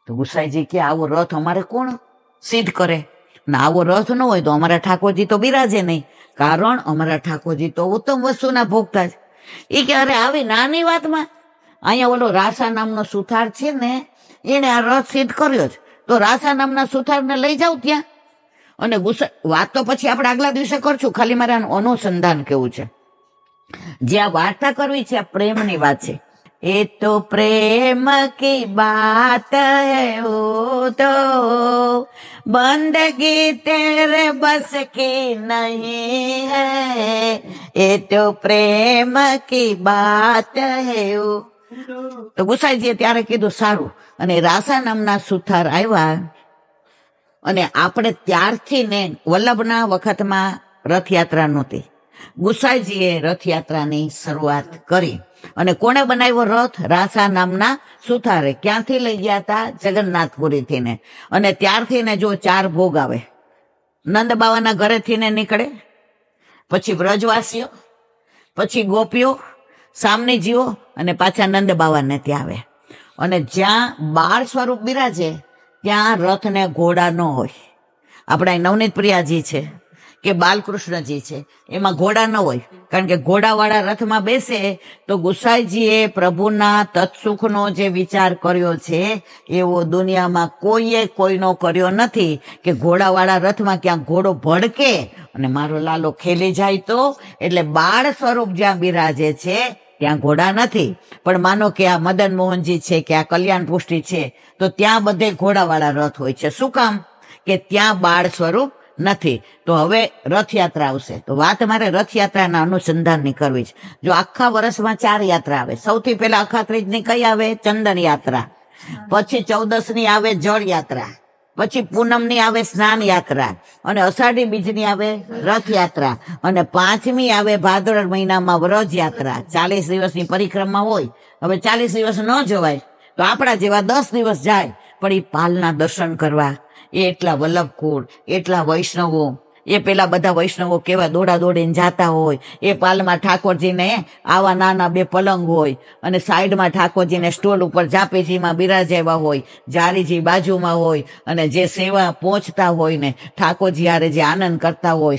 તો ગુસાઈજી કે આવો રથ અમારે કોણ સિદ્ધ કરે, ને આવો રથ ન હોય તો અમારા ઠાકોરજી તો બિરાજે નહીં, કારણ અમારા ઠાકોરજી તો ઉત્તમ વસ્તુના ભોગતા છે. એ કે અરે આવી નાની વાતમાં અહીંયા ઓલો રાસા નામનો સુથાર છે ને, એને આ રથ સિદ્ધ કર્યો છે, તો રાસા નામના સુથારને લઈ જાવ ત્યાં. અને વાત તો પછી આપણે આગલા દિવસે કરશું, ખાલી મારે આનું અનુસંધાન કેવું છે. જે આ વાર્તા કરવી છે આ પ્રેમની વાત છે. એ તો પ્રેમ કી બાત હૈ વો તો બંદગી તેરે બસ કી નહીં હૈ. એ તો પ્રેમ કી બાત હૈ વો. તો ગુસાઈજીએ ત્યારે કીધું સારું. અને રાસા નામના સુથાર આવ્યા અને આપણે ત્યારથી ને વલ્લભના વખતમાં રથયાત્રા નહોતી. ગુસાઈજીએ રથયાત્રાની શરૂઆત કરી. અને કોણે બનાવ્યો રથ? રાસા નામના સુથારે. ક્યાંથી લઈ ગયા હતા? જગન્નાથપુરીથી ને. અને ત્યારથી ને જો 4 ભોગ આવે. નંદ બાવાના ઘરેથી ને નીકળે, પછી વ્રજવાસીઓ, પછી ગોપીઓ, સામનીજીઓ અને પાછા નંદ બાવાને ત્યાં આવે. અને જ્યાં બાળ સ્વરૂપ બિરાજે ત્યાં રથ ને ઘોડા ન હોય. આપણા નવનીત પ્રિયાજી છે કે બાલકૃષ્ણજી છે, એમાં ઘોડા ન હોય, કારણ કે ઘોડાવાળા રથમાં બેસે તો ગુસાઈજીએ પ્રભુના તત્સુખનો જે વિચાર કર્યો છે એવો દુનિયામાં કોઈએ કોઈનો કર્યો નથી કે ઘોડાવાળા રથમાં ક્યાંક ઘોડો ભડકે અને મારો લાલો ખેલી જાય તો. એટલે બાળ સ્વરૂપ જ્યાં બિરાજે છે ત્યાં ઘોડા નથી. પણ માનો કે આ મદન મોહનજી છે કે આ કલ્યાણ પુષ્ટિ છે તો ત્યાં બધે ઘોડાવાળા રથ હોય છે. શું કામ? કે ત્યાં બાળ સ્વરૂપ નથી. તો હવે રથયાત્રા આવશે, તો વાત મારે રથયાત્રાના અનુસંધાનની કરવી છે. જો આખા વર્ષમાં 4 યાત્રા આવે. સૌથી પહેલા અખાત્રીજની કઈ આવે? ચંદન યાત્રા. પછી 14ની આવે જળ યાત્રા. પછી પૂનમની આવે સ્નાન યાત્રા. અને અષાઢી બીજની આવે રથયાત્રા. અને 5મી આવે ભાદરવ મહિનામાં વ્રજ યાત્રા. 40 દિવસની પરિક્રમા હોય. હવે 40 દિવસ ન જવાય તો આપણા જેવા 10 દિવસ જાય, પણ એ પાલના દર્શન કરવા એ એટલા વલ્લભકુળ, એટલા વૈષ્ણવો, એ પેલા બધા વૈષ્ણવો કેવા દોડા દોડીને જાતા હોય. એ પાલમાં ઠાકોરજીને આવા નાના 2 પલંગ હોય અને સાઈડમાં ઠાકોરજીને સ્ટોલ ઉપર જાપેજીમાં બિરાજાવ્યા હોય, જારીજી બાજુમાં હોય અને જે સેવા પહોંચતા હોય ને ઠાકોરજી હારે જે આનંદ કરતા હોય,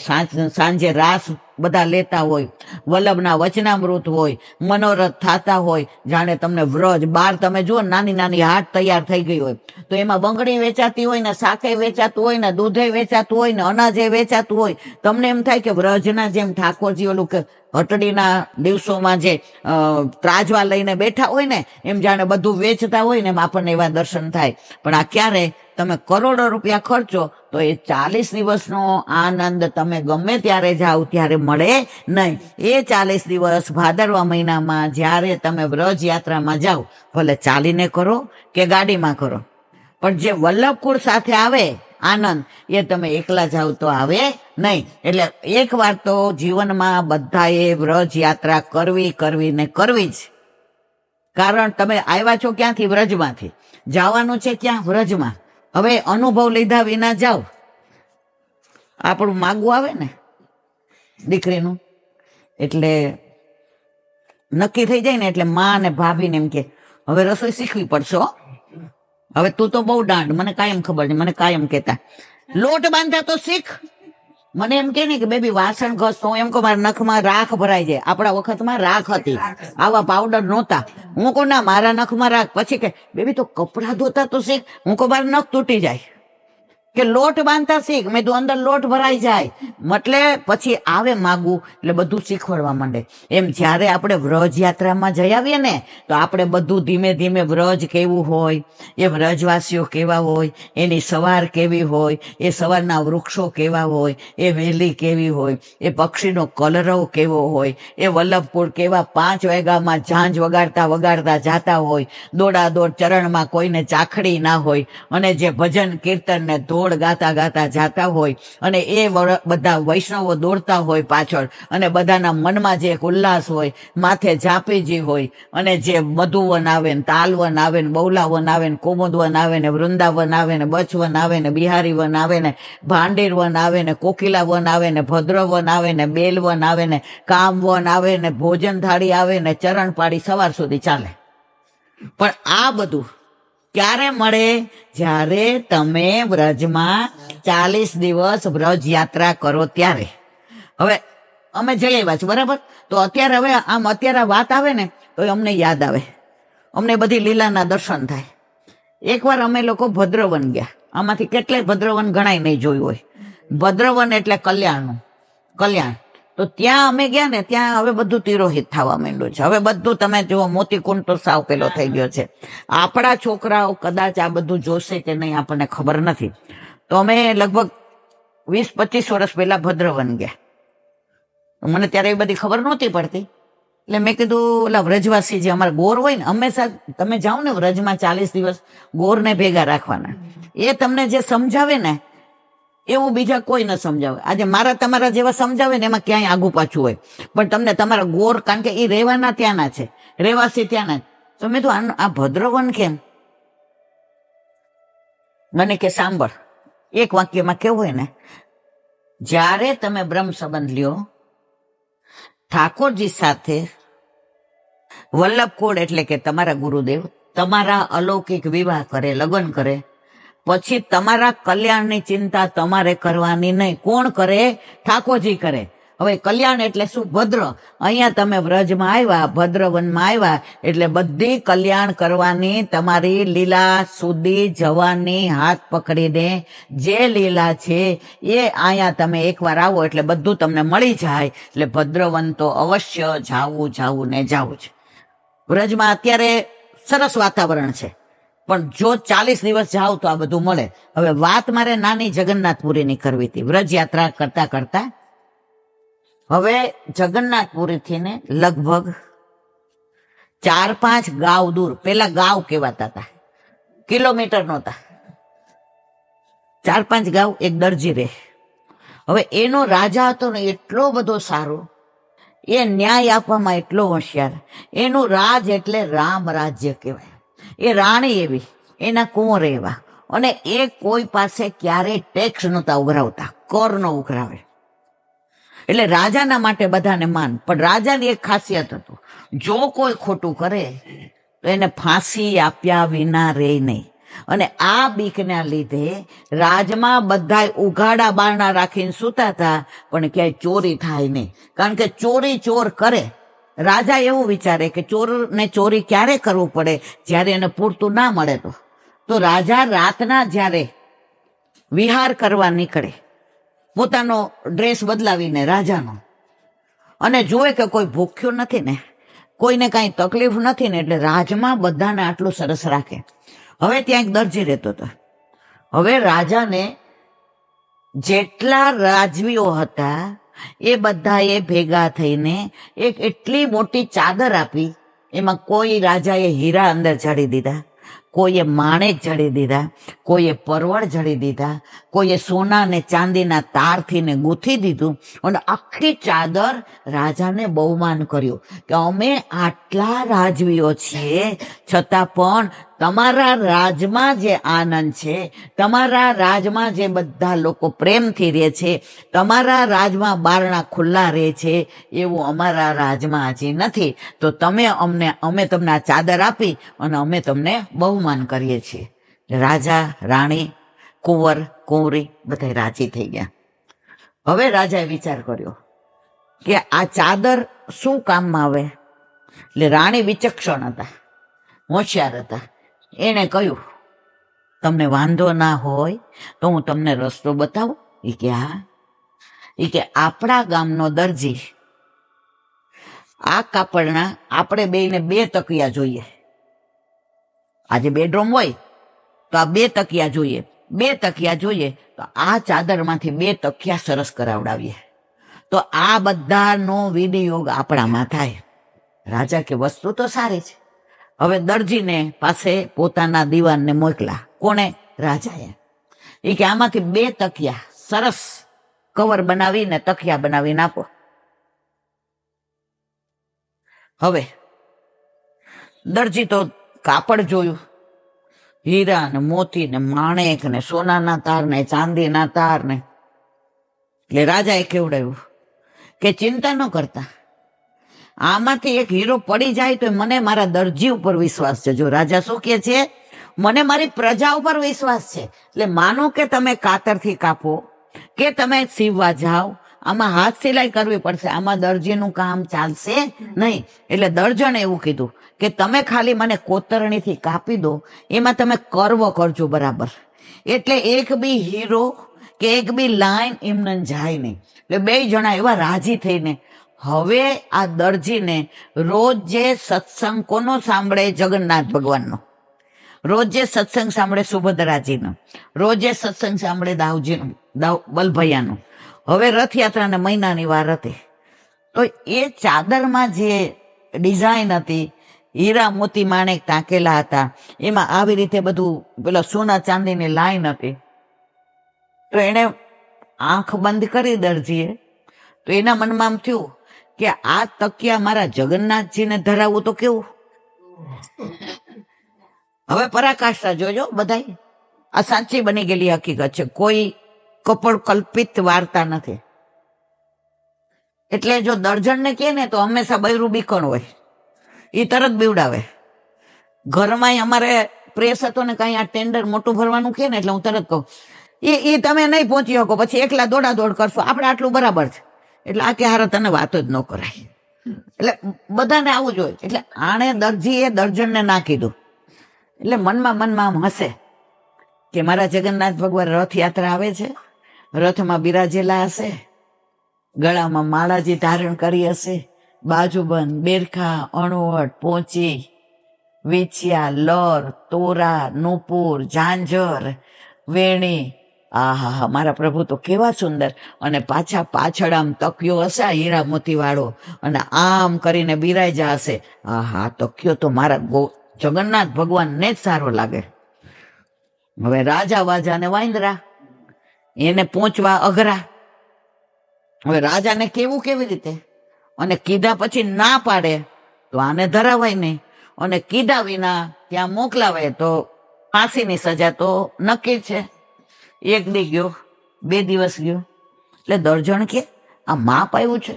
સાંજે રાસ બધા લેતા હોય, વલ્લભના વચનામૃત હોય, મનોરથ થતા હોય. જાણે તમને વ્રજ બહાર તમે જુઓ નાની નાની હાટ તૈયાર થઈ ગઈ હોય, તો એમાં બંગડી વેચાતી હોય ને, શાકે વેચાતું હોય ને, દૂધે વેચાતું હોય ને, અનાજે વેચાતું હોય. તમને એમ થાય કે વ્રજના જેમ ઠાકોરજી ઓલું કે હટડીના દિવસોમાં જે ત્રાજવા લઈને બેઠા હોય ને, એમ જાણે બધું વેચતા હોય ને, એમ આપણને એવા દર્શન થાય. પણ આ ક્યારે? તમે કરોડો રૂપિયા ખર્ચો તો એ 40 દિવસનો આનંદ તમે ગમે ત્યારે જાઓ ત્યારે મળે નહીં. એ 40 દિવસ ભાદરવા મહિનામાં જ્યારે તમે વ્રજ યાત્રામાં જાઓ, ભલે ચાલીને કરો કે ગાડીમાં કરો, પણ જે વલ્લભકુળ સાથે આવે આનંદ, એ તમે એકલા જાઓ તો આવે નહીં. એટલે એક વાર તો જીવનમાં બધાએ વ્રજ યાત્રા કરવી ને કરવી જ. કારણ તમે આવ્યા છો ક્યાંથી? વ્રજમાંથી. જવાનું છે ક્યાં? વ્રજમાં. હવે અનુભવ લીધા વિના જાઓ, આપણું માગવું આવે ને દીકરીનું, એટલે નક્કી થઈ જાય ને એટલે માં અને ભાભીને એમ કે હવે રસોઈ શીખવી પડશે હો. હવે તું તો બહુ દાંડ, મને કાયમ ખબર છે, મને કાયમ કહેતા લોટ બાંધતા તો શીખ. મને એમ કે ને કે બેબી વાસણ ઘસ, તો એમ કહું મારા નખમાં રાખ ભરાઈ જાય. આપણા વખતમાં રાખ હતી, આવા પાવડર નહોતા. હું કહું ના મારા નખમાં રાખ. પછી કે બેબી તો કપડા ધોતા તો શીખ. હું કહું મારા નખ તૂટી જાય. કે લોટ બાંધતા શીખ. મેં તો અંદર લોટ ભરાઈ જાય. એટલે પછી આવે માગવું એટલે બધું શીખવાડવા માંડે. એમ જ્યારે આપણે વ્રજ યાત્રામાં જઈ આવીએ ને તો આપણે બધું ધીમે ધીમે વ્રજ કેવું હોય, એ વ્રજવાસીઓ કેવા હોય, એની સવાર કેવી હોય, એ સવારના વૃક્ષો કેવા હોય, એ વેલી કેવી હોય, એ પક્ષીનો કલરવ કેવો હોય, એ વલ્લભકુળ કેવા 5 વાગ્યામાં ઝાંઝ વગાડતા વગાડતા જાતા હોય, દોડાદોડ ચરણમાં કોઈને ચાખડી ના હોય, અને જે ભજન કીર્તન ને ધોળ ગાતા ગાતા જાતા હોય, અને એ બધા વૈષ્ણવો દોડતા હોય પાછળ, અને બધાના મનમાં જે એક ઉલ્લાસ હોય, માથે જાપીજી હોય, અને જે મધુવન આવે ને તાલવન આવે ને બૌલાવન આવે ને કુમુદવન આવે ને વૃંદાવન આવે ને બચવન આવે ને બિહારીવન આવે ને ભાંડીરવન આવે ને કોકિલાવન આવે ને ભદ્રવન આવે ને બેલવન આવે ને કામવન આવે ને ભોજન થાળી આવે ને ચરણ પાડી સવાર સુધી ચાલે. પણ આ બધું ક્યારે મળે? જ્યારે તમે વ્રજમાં 40 દિવસ વ્રજ યાત્રા કરો ત્યારે. હવે અમે જઈ આવ્યા છીએ બરાબર, તો અત્યારે વાત આવે ને તો અમને યાદ આવે, અમને બધી લીલાના દર્શન થાય. એકવાર અમે લોકો ભદ્રવન ગયા. આમાંથી કેટલાય ભદ્રવન ઘણાય નહીં જોયું હોય. ભદ્રવન એટલે કલ્યાણ. તો ત્યાં અમે ગયા ને, ત્યાં હવે બધું તિરોહિત થવા માંડ્યું છે. હવે બધું તમે જુઓ, મોતીકુંડ તો સાવ પેલો થઈ ગયો છે. આપણા છોકરાઓ કદાચ આ બધું જોશે કે નહીં આપણને ખબર નથી. તો અમે લગભગ 20-25 વર્ષ પહેલા ભદ્રવન ગયા. મને ત્યારે એ બધી ખબર નહોતી પડતી. એટલે મેં કીધું ઓલા વ્રજવાસી જે અમારા ગોર હોય ને, હંમેશા તમે જાઓ ને વ્રજમાં 40 દિવસ, ગોરને ભેગા રાખવાના. એ તમને જે સમજાવે ને એવું બીજા કોઈ ન સમજાવે. આજે મારા તમારા જેવા સમજાવે ને એમાં ક્યાંય આગુ પાછું હોય, પણ તમને તમારા ગોર, કારણ કે એ રહેવાના ત્યાંના છે, રહેવાસી ત્યાંના. તો મેં તો આ ભદ્રવન કેમ? મને કે સાંભળ, એક વાક્યમાં કેવું હોય ને, જ્યારે તમે બ્રહ્મ સંબંધ લ્યો ઠાકોરજી સાથે, વલ્લભકુળ એટલે કે તમારા ગુરુદેવ તમારા અલૌકિક વિવાહ કરે, લગ્ન કરે, પછી તમારા કલ્યાણની ચિંતા તમારે કરવાની નહીં. કોણ કરે? ઠાકોરજી કરે. હવે કલ્યાણ એટલે શું? ભદ્ર. અહીંયા તમે વ્રજમાં આવ્યા, ભદ્રવનમાં આવ્યા, એટલે બધી કલ્યાણ કરવાની, તમારી લીલા સુધી જવાની, હાથ પકડીને જે લીલા છે એ અહીંયા તમે એકવાર આવો એટલે બધું તમને મળી જાય. એટલે ભદ્રવન તો અવશ્ય જાવું ને જાવું છે. વ્રજમાં અત્યારે સરસ વાતાવરણ છે, પણ જો 40 દિવસ જાઓ તો આ બધું મળે. હવે વાત મારે નાની જગન્નાથપુરીની કરવી હતી. વ્રજ યાત્રા કરતા કરતા હવે જગન્નાથપુરીથી ને લગભગ 4-5 ગાંવ દૂર, પેલા ગાંવ કહેવાતા હતા, કિલોમીટર નહોતા, 4-5 ગાંવ એક દરજી રહે. હવે એનો રાજા હતો ને એટલો બધો સારો, એ ન્યાય આપવામાં એટલો હોશિયાર. એનું રાજ એટલે રામ રાજ્ય કહેવાય. એ રાણી એવી, એના કુંવર એવા, અને એ કોઈ પાસે ક્યારેય ટેક્સ નહોતા ઉઘરાવતા, કર ન ઉઘરાવે. એટલે રાજાના માટે બધાને માન. પણ રાજાની એક ખાસિયત હતું, જો કોઈ ખોટું કરે તો એને ફાંસી આપ્યા વિના રહે નહીં. અને આ બીકના લીધે રાજમાં બધા ઉઘાડા બારણા રાખીને સૂતા હતા, પણ ક્યાંય ચોરી થાય નહીં. કારણ કે ચોર કરે, રાજા એવું વિચારે કે ચોરને ચોરી ક્યારે કરવું પડે? જ્યારે એને પૂરતું ના મળે તો રાજા રાતના જ્યારે વિહાર કરવા નીકળે, પોતાનો ડ્રેસ બદલાવીને રાજાનો, અને જોવે કે કોઈ ભૂખ્યું નથી ને, કોઈને કાંઈ તકલીફ નથી ને, એટલે રાજમાં બધાને આટલું સરસ રાખે. હવે ત્યાં એક દરજી રહેતો હતો. હવે રાજાને જેટલા રાજવીઓ હતા એ બધાએ ભેગા થઈને એક એટલી મોટી ચાદર આપી. એમાં કોઈ રાજાએ હીરા અંદર જડી દીધા, કોઈએ માણેક જડી દીધા, કોઈએ પરવળ જડી દીધા, કોઈએ સોના ને ચાંદીના તારથી ને ગૂંથી દીધું. અને આખી ચાદર રાજાને બહુમાન કર્યું કે અમે આટલા રાજવીઓ છીએ છતાં પણ તમારા રાજમાં જે આનંદ છે, તમારા રાજમાં જે બધા લોકો પ્રેમથી રહે છે, તમારા રાજમાં બારણા ખુલ્લા રહે છે, એવું અમારા રાજમાં હજી નથી. તો અમે તમને આ ચાદર આપી અને અમે તમને બહુમાન કરીએ છીએ. રાજા, રાણી, કુંવર, કુંવરી બધા રાજી થઈ ગયા. હવે રાજાએ વિચાર કર્યો કે આ ચાદર શું કામમાં આવે. એટલે રાણી વિચક્ષણ હતા, હોશિયાર હતા. એને કહ્યું, તમને વાંધો ના હોય તો હું તમને રસ્તો બતાવું. એ કે હા. એ કે આપણા ગામનો દરજી આ કાપડના આપણે બેને 2 તકિયા જોઈએ. આજે બેડરૂમ હોય તો આ 2 તકિયા જોઈએ, 2 તકિયા જોઈએ તો આ ચાદરમાંથી 2 તકિયા સરસ કરાવડાવીએ તો આ બધાનો વિનિયોગ આપણામાં થાય. રાજા કે વસ્તુ તો સારી છે. હવે દરજીને પાસે પોતાના દીવાનને મોકલા. કોણે? રાજાએ. એ કે આમાંથી 2 તકિયા સરસ કવર બનાવીને તકિયા બનાવીને આપો. હવે દરજી તો કાપડ જોયું, હીરા ને મોતી ને માણેક ને સોનાના તાર ને ચાંદીના તાર ને. એટલે રાજાએ કેવડાવ્યું કે ચિંતા ન કરતા, આમાંથી એક હીરો પડી જાય તો મને મારા દરજી ઉપર વિશ્વાસ છે. જો રાજા શું કે છે, મને મારી પ્રજા ઉપર વિશ્વાસ છે. એટલે માનો કે તમે કાતરથી કાપો કે તમે સીવવા જાઓ, આમાં હાથ સિલાઈ કરવી પડશે, આમાં દરજીનું કામ ચાલશે નહીં. એટલે દરજણે એવું કીધું કે તમે ખાલી મને કોતરણીથી કાપી દો, એમાં તમે કર્વ કરજો બરાબર. એટલે એક બી હીરો કે એક બી લાઈન એમને જાય નહીં. એટલે 2 જણા એવા રાજી થઈને હવે આ દરજીને રોજ જે સત્સંગ કોનો સાંભળે? જગન્નાથ ભગવાનનો. રોજ જે સત્સંગ સાંભળે સુભદ્રાજીનો, રોજ જે સત્સંગ સાંભળે દાઉજીનો, બલભૈયાનો. હવે રથયાત્રાના મહિનાની વાર હતી તો એ ચાદરમાં જે ડિઝાઇન હતી, હીરા મોતી માણેક ટાંકેલા હતા, એમાં આવી રીતે બધું પેલા સોના ચાંદીની લાઈન હતી. તો એને આંખ બંધ કરી દરજીએ. તો એના મનમાં આમ થયું કે આ તકિયા મારા જગન્નાથજીને ધરાવવું તો કેવું. હવે પરાકાષ્ઠા જોજો બધાય, આ સાચી બની ગયેલી હકીકત છે, કોઈ કપડ કલ્પિત વાર્તા નથી. એટલે જો દર્જણને કહે ને તો હંમેશા બૈરું બીકણ હોય, એ તરત બીવડાવે. ઘરમાં અમારે પ્રેસ હતો ને કઈ આ ટેન્ડર મોટું ભરવાનું કહે ને એટલે હું તરત કહું એ તમે નહીં પહોંચી શકો, પછી એકલા દોડાદોડ કરશો, આપણે આટલું બરાબર છે. એટલે આ કે હારે તને વાતો જ ન કરાય. એટલે બધાને આવું જ હોય. એટલે આણે દરજીએ દર્જણને ના કીધું. એટલે મનમાં આમ હશે કે મારા જગન્નાથ ભગવાન રથયાત્રા આવે છે, રથમાં બિરાજેલા હશે, ગળામાં માળાજી ધારણ કરી હશે, બાજુબંધ, બેરખા, અણવટ, પોંચી, વીછિયા, લર, તોરા, નુપુર, ઝાંઝર, વેણી. આહા, મારા પ્રભુ તો કેવા સુંદર. અને પાછળ આમ તકિયો હશે હીરા મોતી વાળો, અને આમ કરીને બિરાજા હશે. આહા, તકિયો તો મારા જગન્નાથ ભગવાનને જ સારો લાગે. હવે રાજા વાજા ને વાંદરા એને પહોંચવા અઘરા. હવે રાજાને કેવું કેવી રીતે? અને કીધા પછી ના પાડે તો આને ધરાવાય નહીં, અને કીધા વિના ત્યાં મોકલાવે તો ફાંસીની સજા તો નક્કી છે. 1 દી ગયો, 2 દિવસ ગયો. એટલે દર્જણ કે આ માપ આવ્યું છે,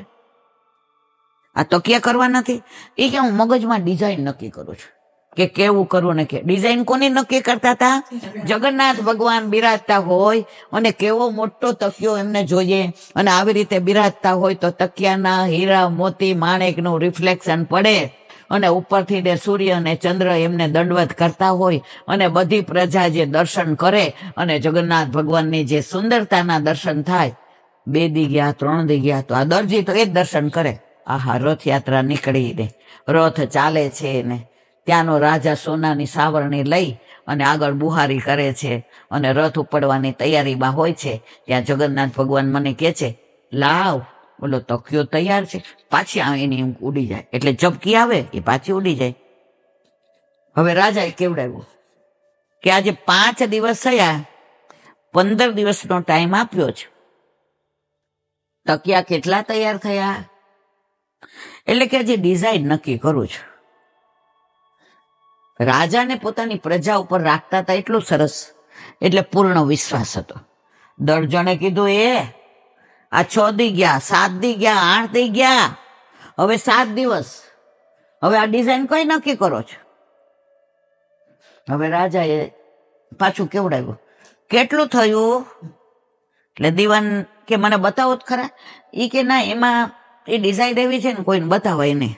આ તકિયા કરવા નથી. એ કે હું મગજમાં ડિઝાઇન નક્કી કરું છું કે કેવું કરવું ને. કે ડિઝાઇન કોની નક્કી કરતા હતા? જગન્નાથ ભગવાન બિરાજતા હોય અને કેવો મોટો તકિયો એમને જોઈએ, અને આવી રીતે બિરાજતા હોય તો તકિયાના હીરા મોતી માણેકનું રિફ્લેક્શન પડે, અને ઉપરથી ને સૂર્ય અને ચંદ્ર એમને દંડવત કરતા હોય, અને બધી પ્રજા જે દર્શન કરે, અને જગન્નાથ ભગવાનની જે સુંદરતાના દર્શન થાય. 2 દી ગયા, 3 દી ગયા, તો આ દરજી તો એ જ દર્શન કરે. આહા, રથયાત્રા નીકળી ને રથ ચાલે છે ને ત્યાંનો રાજા સોનાની સાવરણી લઈ અને આગળ બુહારી કરે છે અને રથ ઉપડવાની તૈયારીમાં હોય છે. ત્યાં જગન્નાથ ભગવાન મને કહે છે, લાવ બોલો તકિયો તૈયાર છે. પાછી એની ઊંઘ ઉડી જાય, એટલે ઝબકી આવે એ પાછી ઉડી જાય. હવે રાજાએ કેવડાવ્યું કે આજે 5 દિવસ થયા, 15 દિવસનો ટાઈમ આપ્યો છે, તકિયા કેટલા તૈયાર થયા? એટલે કે હજી ડિઝાઇન નક્કી કરું છું. રાજાને પોતાની પ્રજા ઉપર રાખતા હતા એટલું સરસ, એટલે પૂર્ણ વિશ્વાસ હતો. દર્જણે કીધું, આ 6 દી ગયા, 7 દી ગયા, 8 દી ગયા, હવે 7 દિવસ, હવે આ ડિઝાઇન કઈ નક્કી કરો છો? હવે રાજાએ પાછું કેવડાવ્યું, કેટલું થયું? એટલે દીવાન કે મને બતાવો જ ખરા. એ કે ના, એમાં એ ડિઝાઇન એવી છે ને કોઈને બતાવાય નહીં.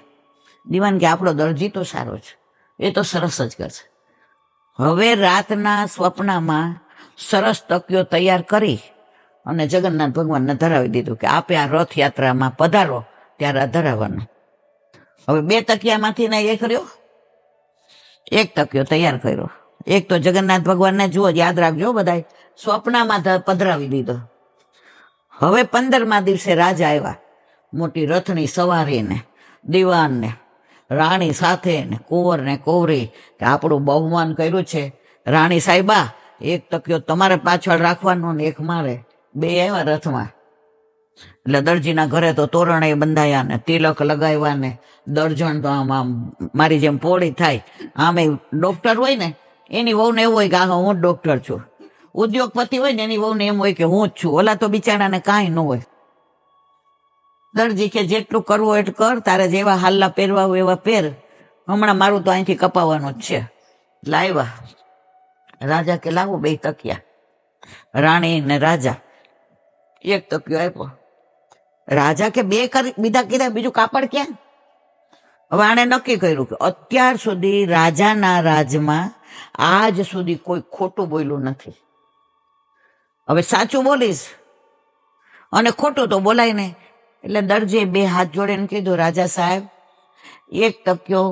દીવાન કે આપણો દરજી તો સારો છે, એ તો સરસ જ કરશે. હવે રાતના સ્વપ્નમાં સરસ તકિયો તૈયાર કરી અને જગન્નાથ ભગવાનને ધરાવી દીધું કે આપે આ રથયાત્રામાં પધારો ત્યારે આ ધરાવવાનું. હવે 2 તકિયામાંથી ને એ કર્યો, 1 તકિયો તૈયાર કર્યો. એક તો જગન્નાથ ભગવાનને જુઓ, યાદ રાખજો બધાય, સ્વપ્નમાં પધરાવી દીધો. હવે 15મા દિવસે રાજા આવ્યા, મોટી રથની સવારીને, દીવાનને, રાણી સાથે ને, કુંવર ને કુંવરી, કે આપણું બહુમાન કર્યું છે. રાણી સાહેબા, 1 તકિયો તમારે પાછળ રાખવાનો ને 1 મારે. 2 આવ્યા રથમાં. એટલે દરજીના ઘરે તો તોરણે બંધાયા ને, તિલક લગાવ્યા ને, દર્જણ તો આમ મારી જેમ પોળી થાય. આમે ડોક્ટર હોય ને, એની વહુને એવું હોય કે આ હું જ ડોક્ટર છું. ઉદ્યોગપતિ હોય ને, એની વહુને એમ હોય કે હું જ છું. ઓલા તો બિચારાને કાંઈ ન હોય. દરજી કે જેટલું કરવું એટલું કર, તારે જેવા હાલ્લા પહેરવા હોય એવા પહેર, હમણાં મારું તો અહીંથી કપાવવાનું જ છે. લાવ્યા. રાજા કે લાવો 2 તકિયા. રાણી ને રાજા 1 તકિયો આપ્યો. રાજા કે 2 કરી બીજા કીધા, બીજું કાપડ ક્યાં? હવે આણે નક્કી કર્યું કે અત્યાર સુધી રાજાના રાજમાં આજ સુધી કોઈ ખોટું બોલ્યું નથી. હવે સાચું બોલીશ અને ખોટું તો બોલાય નહીં. એટલે દરજીએ 2 હાથ જોડીને કીધું, રાજા સાહેબ, 1 તકિયો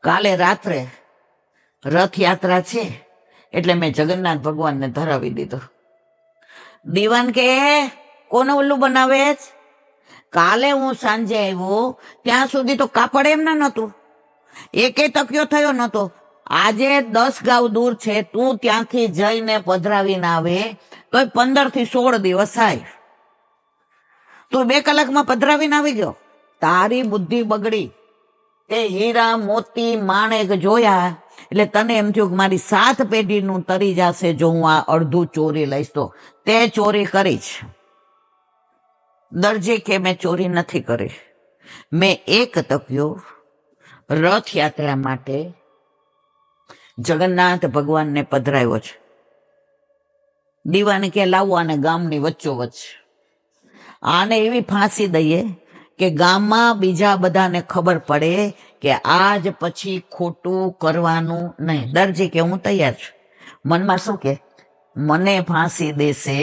કાલે રાત્રે રથયાત્રા છે એટલે મેં જગન્નાથ ભગવાનને ધરાવી દીધો. દીવાન કે કોને ઉલ્લું બનાવે? કાલે હું સાંજે આવ્યો ત્યાં સુધી તો કાપડ એમને નહોતું, 1 તકિયો થયો નહોતો. આજે 10 ગાંવ દૂર છે, તું ત્યાંથી જઈને પધરાવીને આવે તો 15 થી 16 દિવસ થાય. તું 2 કલાકમાં પધરાવીને આવી ગયો. તારી બુદ્ધિ બગડી. તે હીરા મોતી માણેક જોયા એટલે તને એમ થયું કે મારી 7 પેઢીનું તરી જશે જો હું આ અડધું ચોરી લઈશ તો. તે ચોરી કરીશ. દરજી કે મેં ચોરી નથી કરી, મેં 1 તકિયો રથયાત્રા માટે જગન્નાથ ભગવાનને પધરાવ્યો છે. દીવાને કે લાવો આને ગામની વચ્ચોવચ્ચ, આને એવી ફાંસી દઈએ કે ગામમાં બીજા બધાને ખબર પડે કે આજ પછી ખોટું કરવાનું નહીં. દરજી કે હું તૈયાર છું. મનમાં શું કે, મને ફાંસી દેશે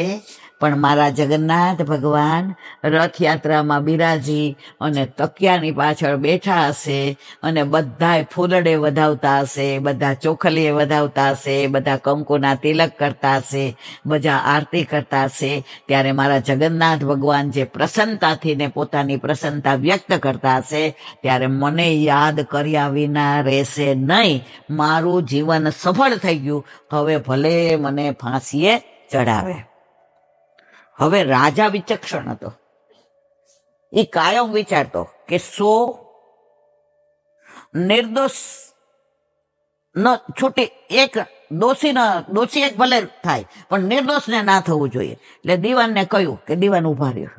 પણ મારા જગન્નાથ ભગવાન રથયાત્રામાં બિરાજી અને તકિયાની પાછળ બેઠા હશે અને બધાય ફૂલડે વધાવતા હશે, બધા ચોખલીએ વધાવતા હશે, બધા કંકુના તિલક કરતા હશે, બધા આરતી કરતા હશે. ત્યારે મારા જગન્નાથ ભગવાન જે પ્રસન્નતાથી ને પોતાની પ્રસન્નતા વ્યક્ત કરતા હશે ત્યારે મને યાદ કર્યા વિના રહેશે નહીં. મારું જીવન સફળ થઈ ગયું. હવે ભલે મને ફાંસીએ ચડાવે. હવે રાજા વિચક્ષણ હતો. એ કાયમ વિચારતો કે 100 નિર્દોષ ન છૂટી, 1 દોષી 1 ભલે થાય પણ નિર્દોષને ના થવું જોઈએ. એટલે દીવાનને કહ્યું કે દીવાન ઉભા રહ્યો,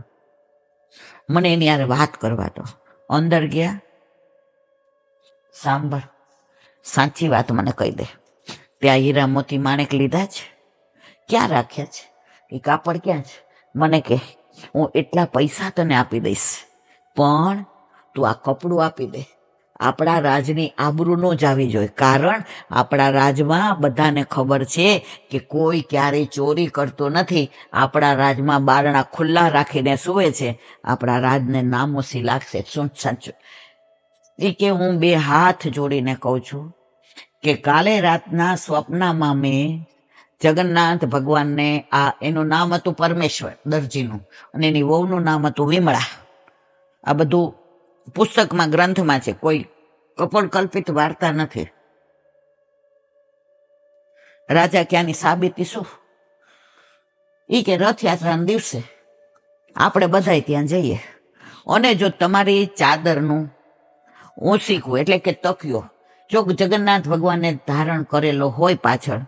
મને એની યાર વાત કરવા દો. અંદર ગયા. સાંભળ, સાચી વાત મને કહી દે, ત્યાં હીરા મોતી માણેક લીધા છે? ક્યાં રાખ્યા છે? એ કાપડ ક્યાં છે? મને કે હું એટલા પૈસા તને આપી દઈશ, પણ તું આ કપડું આપી દે. આપણા રાજની આબરૂ ન જાવી જોઈએ, કારણ આપણા રાજમાં બધાને ખબર છે કે કોઈ ક્યારેય ચોરી કરતો નથી. આપણા રાજમાં બારણા ખુલ્લા રાખીને સૂવે છે. આપણા રાજને નામોસી લાગશે. શું સાચું? એ કે હું 2 હાથ જોડીને કહું છું કે કાલે રાતના સ્વપ્નમાં મેં જગન્નાથ ભગવાનને એનું નામ હતું પરમેશ્વર દરજીનું, અને એની વહુનું નામ હતું વિમળા. આ બધું પુસ્તકમાં ગ્રંથમાં છે, કોઈ કપોળકલ્પિત વાર્તા નથી. રાજા ક્યાંની સાબિતી શું? ઈ કે રથયાત્રાના દિવસે આપણે બધાય ત્યાં જઈએ, અને જો તમારી ચાદરનું ઓશીકું એટલે કે તકિયો જો જગન્નાથ ભગવાને ધારણ કરેલો હોય પાછળ,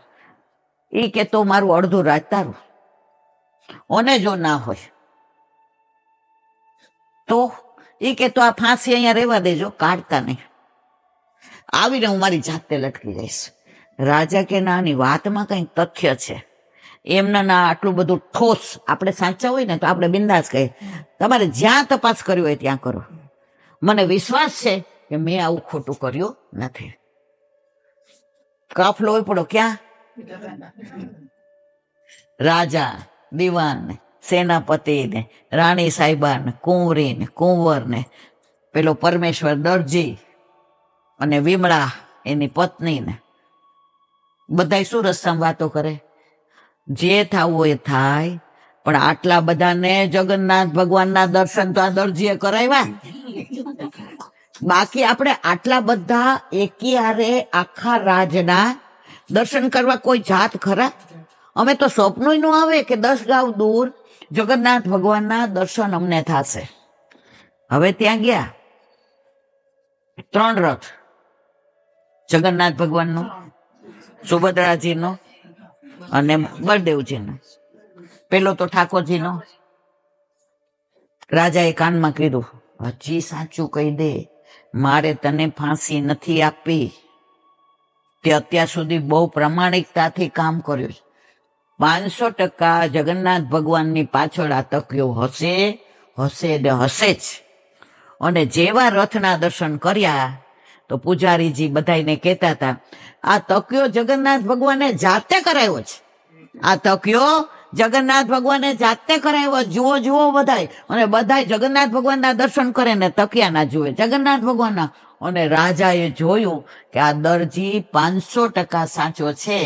ઈ કે તો મારું અડધું રાત તારું, અને જો ના હોય તો ઈ કે તો આ ફાંસી અહીંયા રહેવા દેજો, કાઢતા નહીં, આવીને હું મારી જાતે લટકી જઈશ. રાજા કે નાની વાતમાં કંઈક તથ્ય છે, એમના ના આટલું બધું ઠોસ આપણે સાચા હોય ને તો આપણે બિંદાસ કહીએ, તમારે જ્યાં તપાસ કરવી હોય ત્યાં કરો, મને વિશ્વાસ છે કે મેં આવું ખોટું કર્યું નથી. કાફલો હોય પડો ક્યાં? રાજા, દિવાન, સેનાપતિ ને રાણી સાહેબા ને કુંવરી ને કુંવર ને પેલો પરમેશ્વર દરજી અને વિમળા એની પત્ની ને બધા શું રસ્તામાં વાતો કરે, જે થવું હોય થાય, પણ આટલા બધાને જગન્નાથ ભગવાનના દર્શન તો આ દરજીએ કરાવ્યા. બાકી આપણે આટલા બધા એકી હારે આખા રાજના દર્શન કરવા કોઈ જાત ખરા? અમે તો સ્વપ્ન નું આવે કે 10 ગાંવ દૂર જગન્નાથ ભગવાનના દર્શન અમને થશે. હવે ત્યાં ગયા, 3 રથ, જગન્નાથ ભગવાનનો, સુભદ્રાજીનો અને બળદેવજીનો. પેલો તો ઠાકોરજીનો. રાજાએ કાનમાં કીધું, હજી સાચું કહી દે, મારે તને ફાંસી નથી આપી, તે અત્યાર સુધી બહુ પ્રમાણિકતાથી કામ કર્યું. 500% જગન્નાથ ભગવાનની પાછળ આ તકિયો હશે, હશે ને હશે જ. અને જેવા રથના દર્શન કર્યા તો પૂજારીજી બધાને કહેતા હતા, આ તકિયો જગન્નાથ ભગવાને જાતે કરાવ્યો છે, આ તકિયો જગન્નાથ ભગવાને જાતે કરાવ્યો, જુઓ જુઓ બધાય. અને બધાય જગન્નાથ ભગવાનના દર્શન કરે ને તકિયાના જુએ જગન્નાથ ભગવાનના. અને રાજાએ જોયું કે આ દરજી 500% સાચો છે.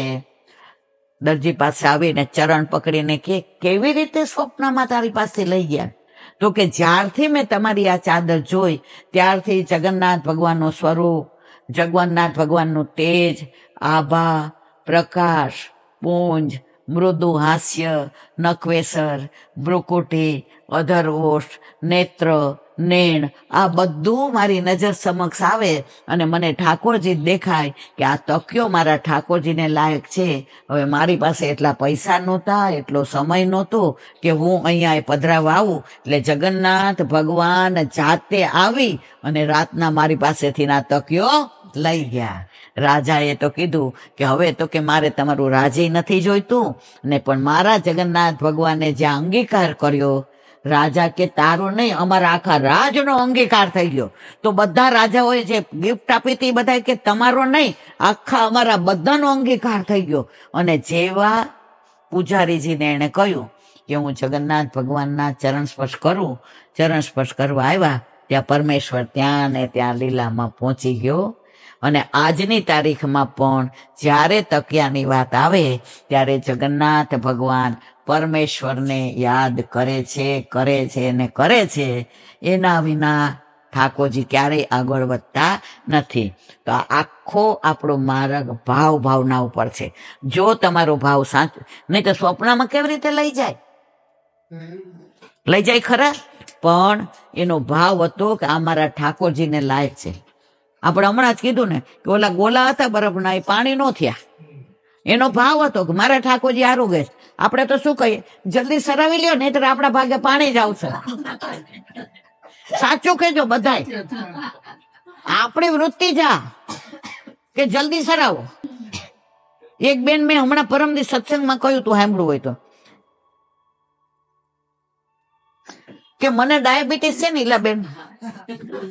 દરજી પાસે આવીને ચરણ પકડીને કે કેવી રીતે સ્વપ્નમાં તારી પાસે લઈ ગયા? તો કે જ્યારથી મેં તમારી આ ચાદર જોઈ ત્યારથી જગન્નાથ ભગવાનનું સ્વરૂપ, જગન્નાથ ભગવાનનું તેજ, આભા, પ્રકાશ, પૂંજ, મૃદુ હાસ્ય, નખવેસર, ભ્રુકુટી, અધરઓષ્ઠ, નેત્ર, નેણ, આ બધું મારી નજર સમક્ષ આવે અને મને ઠાકોરજી દેખાય કે આ તકિયો મારા ઠાકોરજીને લાયક છે. હવે મારી પાસે એટલા પૈસા નહોતા, એટલો સમય નહોતો કે હું અહીંયા પધરાવા આવું, એટલે જગન્નાથ ભગવાન જાતે આવી અને રાતના મારી પાસેથી આ તકિયો લઈ ગયા. રાજાએ તો કીધું કે હવે તો કે મારે તમારું રાજ્ય નથી જોઈતું ને, પણ મારા જગન્નાથ ભગવાને જ્યાં અંગીકાર કર્યો, રાજા કે તારો નહીં, અમારા આખા રાજનો અંગીકાર થઈ ગયો. તો બધા રાજાઓએ જે ગિફ્ટ આપી હતી બધા કે તમારો નહીં, આખા અમારા બધાનો અંગીકાર થઈ ગયો. અને જેવા પૂજારીજીને એને કહ્યું કે હું જગન્નાથ ભગવાનના ચરણ સ્પર્શ કરું, ચરણ સ્પર્શ કરવા આવ્યા ત્યાં પરમેશ્વર ત્યાં ને ત્યાં લીલામાં પહોંચી ગયો. અને આજની તારીખમાં પણ જ્યારે તકિયાની વાત આવે ત્યારે જગન્નાથ ભગવાન પરમેશ્વરને યાદ કરે છે ને કરે છે. એના વિના ઠાકોરજી ક્યારેય આગળ વધતા નથી. તો આખો આપણો માર્ગ ભાવના ઉપર છે. જો તમારો ભાવ સાચો, નહીં તો સ્વપ્નમાં કેવી રીતે લઈ જાય ખરા, પણ એનો ભાવ હતો કે આ મારા ઠાકોરજીને લાયક છે. આપણે હમણાં જ કીધું ને કે ઓલા ગોલા હતા બરફના, એ પાણી નો થયા, એનો ભાવ હતો કે મારા ઠાકોરજી હારું ગਏ. આપણે તો શું કહીએ, જલ્દી સરાવી લ્યો નહીં તો આપણા ભાગે પાણી જ આવશે. સાચું કેજો બધાય, આપણી વૃત્તિ જા કે જલ્દી સરાવો. એક બેન મેં હમણાં પરમદી સત્સંગમાં કહ્યું તું, સાંભળ્યું હોય તો, કે મને ડાયાબિટીસ છે ને ઈલા બેન,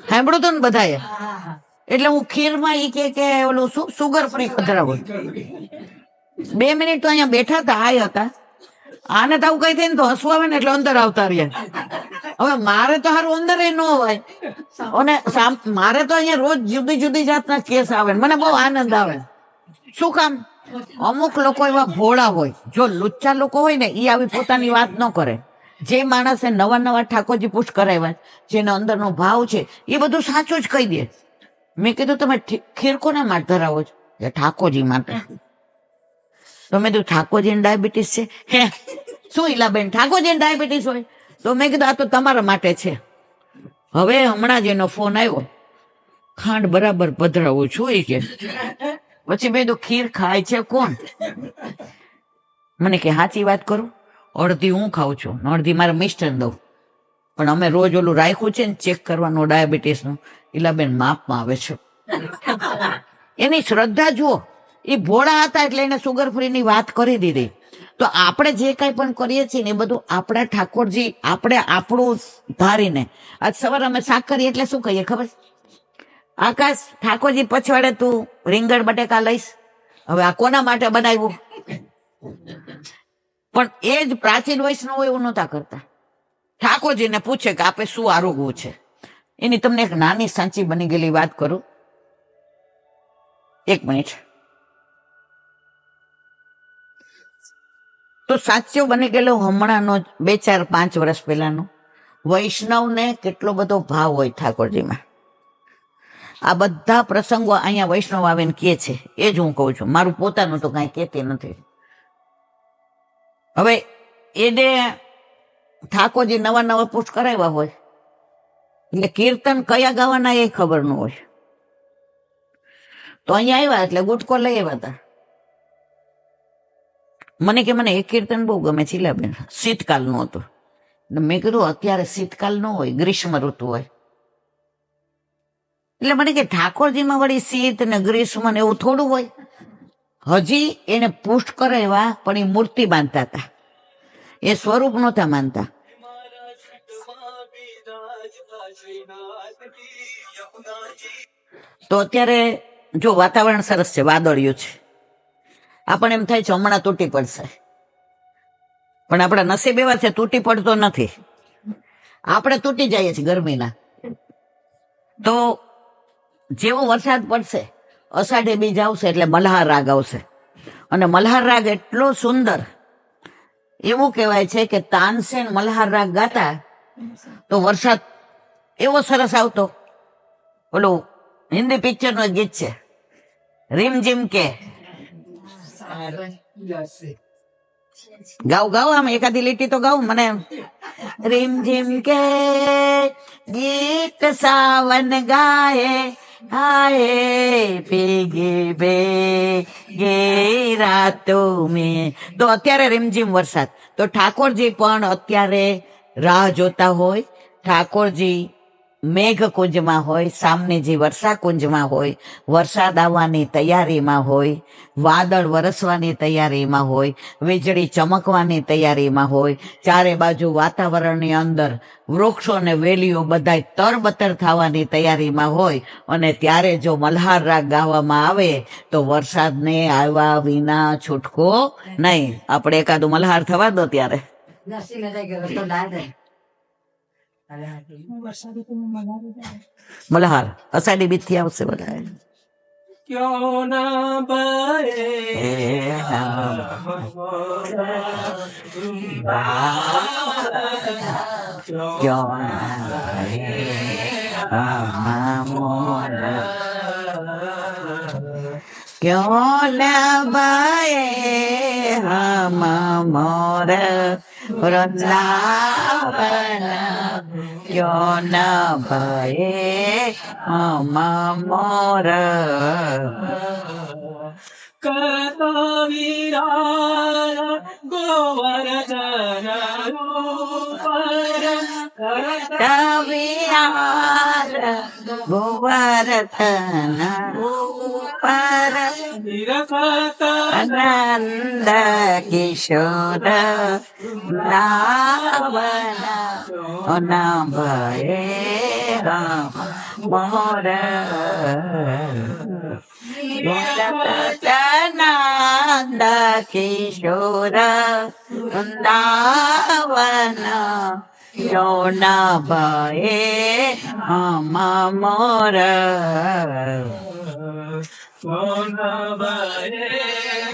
સાંભળ્યું તું ને બધાએ, એટલે હું ખીરમાં ઈ કે ઓલું સુગર ફ્રી પધરાવું. 2 મિનિટ તો અહીંયા બેઠા હતા, હાય હતા. આને તો આવું કઈ થાય ને તો હસવું આવે ને એટલે અંદર આવતા રહ્યા. હવે મારે તો હારું અંદર ન હોય, અને મારે તો અહીંયા રોજ જુદી જુદી જાતના કેસ આવે, મને બહુ આનંદ આવે. શું કામ? અમુક લોકો એવા ભોળા હોય, જો લુચ્ચા લોકો હોય ને એ આવી પોતાની વાત ન કરે. જે માણસે નવા નવા ઠાકોરજી પુષ્ટ કરાવ્યા, જેનો અંદરનો ભાવ છે એ બધું સાચું જ કહી દે. મેં કીધું તમે ખીર કોના માટે ધરાવો છો? એ ઠાકોરજી માટે. તો મેં કીધું ઠાકોરજીને ડાયાબિટીસ છે? હે શું ઈલાબેન ઠાકોરજીને ડાયાબિટીસ હોય? તો મેં કીધું આ તો તમારા માટે છે. હવે હમણાં જ એનો ફોન આવ્યો, ખાંડ બરાબર પધરાવું છું એ કે. પછી મેં કીધું ખીર ખાય છે કોણ? મને કે સાચી વાત કરું, અડધી હું ખાઉં છું ને અડધી મારા મિસ્ટર દઉં, પણ અમે રોજ ઓલું રાખ્યું છે ને ચેક કરવાનું ડાયાબિટીસનું, ઈલાબેન માપમાં આવે છે. એની શ્રદ્ધા જુઓ, એ ભોળા હતા એટલે એને સુગર ફ્રી ની વાત કરી દીધી. તો આપણે જે કાંઈ પણ કરીએ છીએ ને એ બધું આપણા ઠાકોરજી, આપણે આપણું ધારીને. આજ સવારે અમે શાક કરીએ એટલે શું કહીએ ખબર? આકાશ, ઠાકોરજી પછવાડે તું રીંગણ બટેકા લઈશ. હવે આ કોના માટે બનાવ્યું? પણ એ જ પ્રાચીન વૈષ્ણવ એવું નહોતા કરતા. ઠાકોરજીને પૂછે કે આપે શું આરોગવું છે. એની તમને એક નાની સાચી બની ગયેલી વાત કરું. 1 મિનિટ. તો સાચો બની ગયેલો હમણાંનો 2, 4, 5 વર્ષ પહેલાનો. વૈષ્ણવને કેટલો બધો ભાવ હોય ઠાકોરજીમાં. આ બધા પ્રસંગો અહીંયા વૈષ્ણવ આવીને કહે છે, એ જ હું કહું છું. મારું પોતાનું તો કાંઈ કહેતી નથી. હવે એને ઠાકોરજી નવા નવા પુષ્ટ કરાવ્યા હોય એટલે કીર્તન કયા ગાવાના એ ખબર ન હોય. તો અહીંયા આવ્યા એટલે ગુટકો લઈ આવ્યા હતા. મને કે મને એક કીર્તન બહુ ગમે છે ઈલાબેન, શીતકાલનું હતું. મેં કીધું અત્યારે શીતકાલ ન હોય, ગ્રીષ્મ ઋતુ હોય. એટલે મને કે ઠાકોરજીમાં વળી શીત ને ગ્રીષ્મ ને એવું થોડું હોય. હજી એને પુષ્ટ કરાવ્યા પણ એ મૂર્તિ બાંધતા હતા, એ સ્વરૂપ નહોતા માનતા. તો અત્યારે જો વાતાવરણ સરસ છે, વાદળિયું છે, આપણને એમ થાય છે હમણાં તૂટી પડશે, પણ આપણા નસીબ એવા છે તૂટી પડતો નથી. આપણે તૂટી જઈએ છીએ ગરમીના. તો જેવો વરસાદ પડશે, અષાઢી બીજ આવશે એટલે મલ્હાર રાગ આવશે. અને મલ્હાર રાગ એટલો સુંદર, એવું કહેવાય છે કે તાનસેન મલ્હાર રાગ ગાતા તો વરસાદ એવો સરસ આવતો. ઓલું હિન્દી પિક્ચરનું ગીત છે, રીમઝીમ કે. ગાવ ગાવ આમ એકાદી લીટી તો ગાવ મને. રીમઝીમ કે ગીત સાવન ગાય, આયે ભીગી ભીગી રાતો મેં. તો અત્યારે રીમઝીમ વરસાદ. તો ઠાકોરજી પણ અત્યારે રાહ જોતા હોય. ઠાકોરજી મેઘ કુંજમાં હોય, સામનેજી વર્ષા કુંજમાં હોય, વરસાદ આવવાની તૈયારીમાં હોય, વાદળ વરસવાની તૈયારીમાં હોય, વીજળી ચમકવાની તૈયારીમાં હોય, ચારે બાજુ વાતાવરણની અંદર વૃક્ષો ને વેલીઓ બધાય તરબતર થવાની તૈયારીમાં હોય. અને ત્યારે જો મલ્હાર રાગ ગાવામાં આવે તો વરસાદને આવ્યા વિના છૂટકો નહીં. આપણે એકાદું મલ્હાર થવા દો ત્યારે. મલ્હાર અષાઢી બીજ થી આવશે બધા. क्यों ना बरे क्यों न भये हम मोर वृंदावन, क्यों न भये हम मोर. करतो विरार गोवर्धन रूपर, कवियार गोवर्धन ऊपर, निरखत नंद किशोर रावण, न भये हम मोर. नंद किशोर वृंदावन, क्यों न भये हम मोर. कौन बहे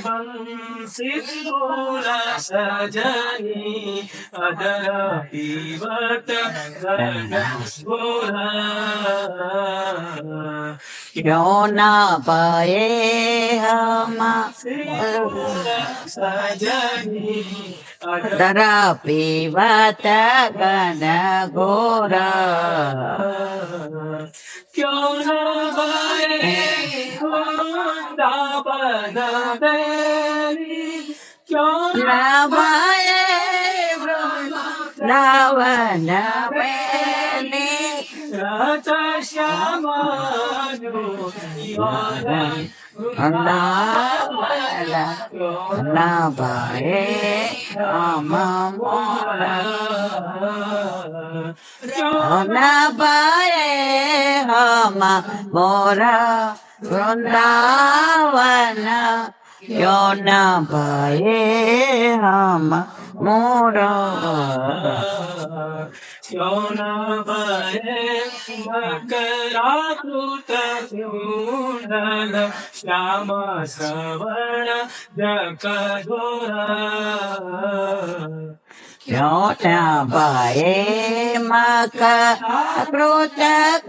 बंसी फूल सजनी अदर पीवत गगन गोरा क्यों ना पाए हम सजनी दरा पीवत गन गोरा क्यों न बहे वृंदावन बेली क्यों न नवाए वृंदावन बेली राजा श्यामा नवाए हम मोरा नवाए हम मोरा वृंदावन क्यों न भये हम मोरा क्यों न बहे मकराकृत कुंडल श्याम श्रवण जगोरा क्यों न भये मकराकृत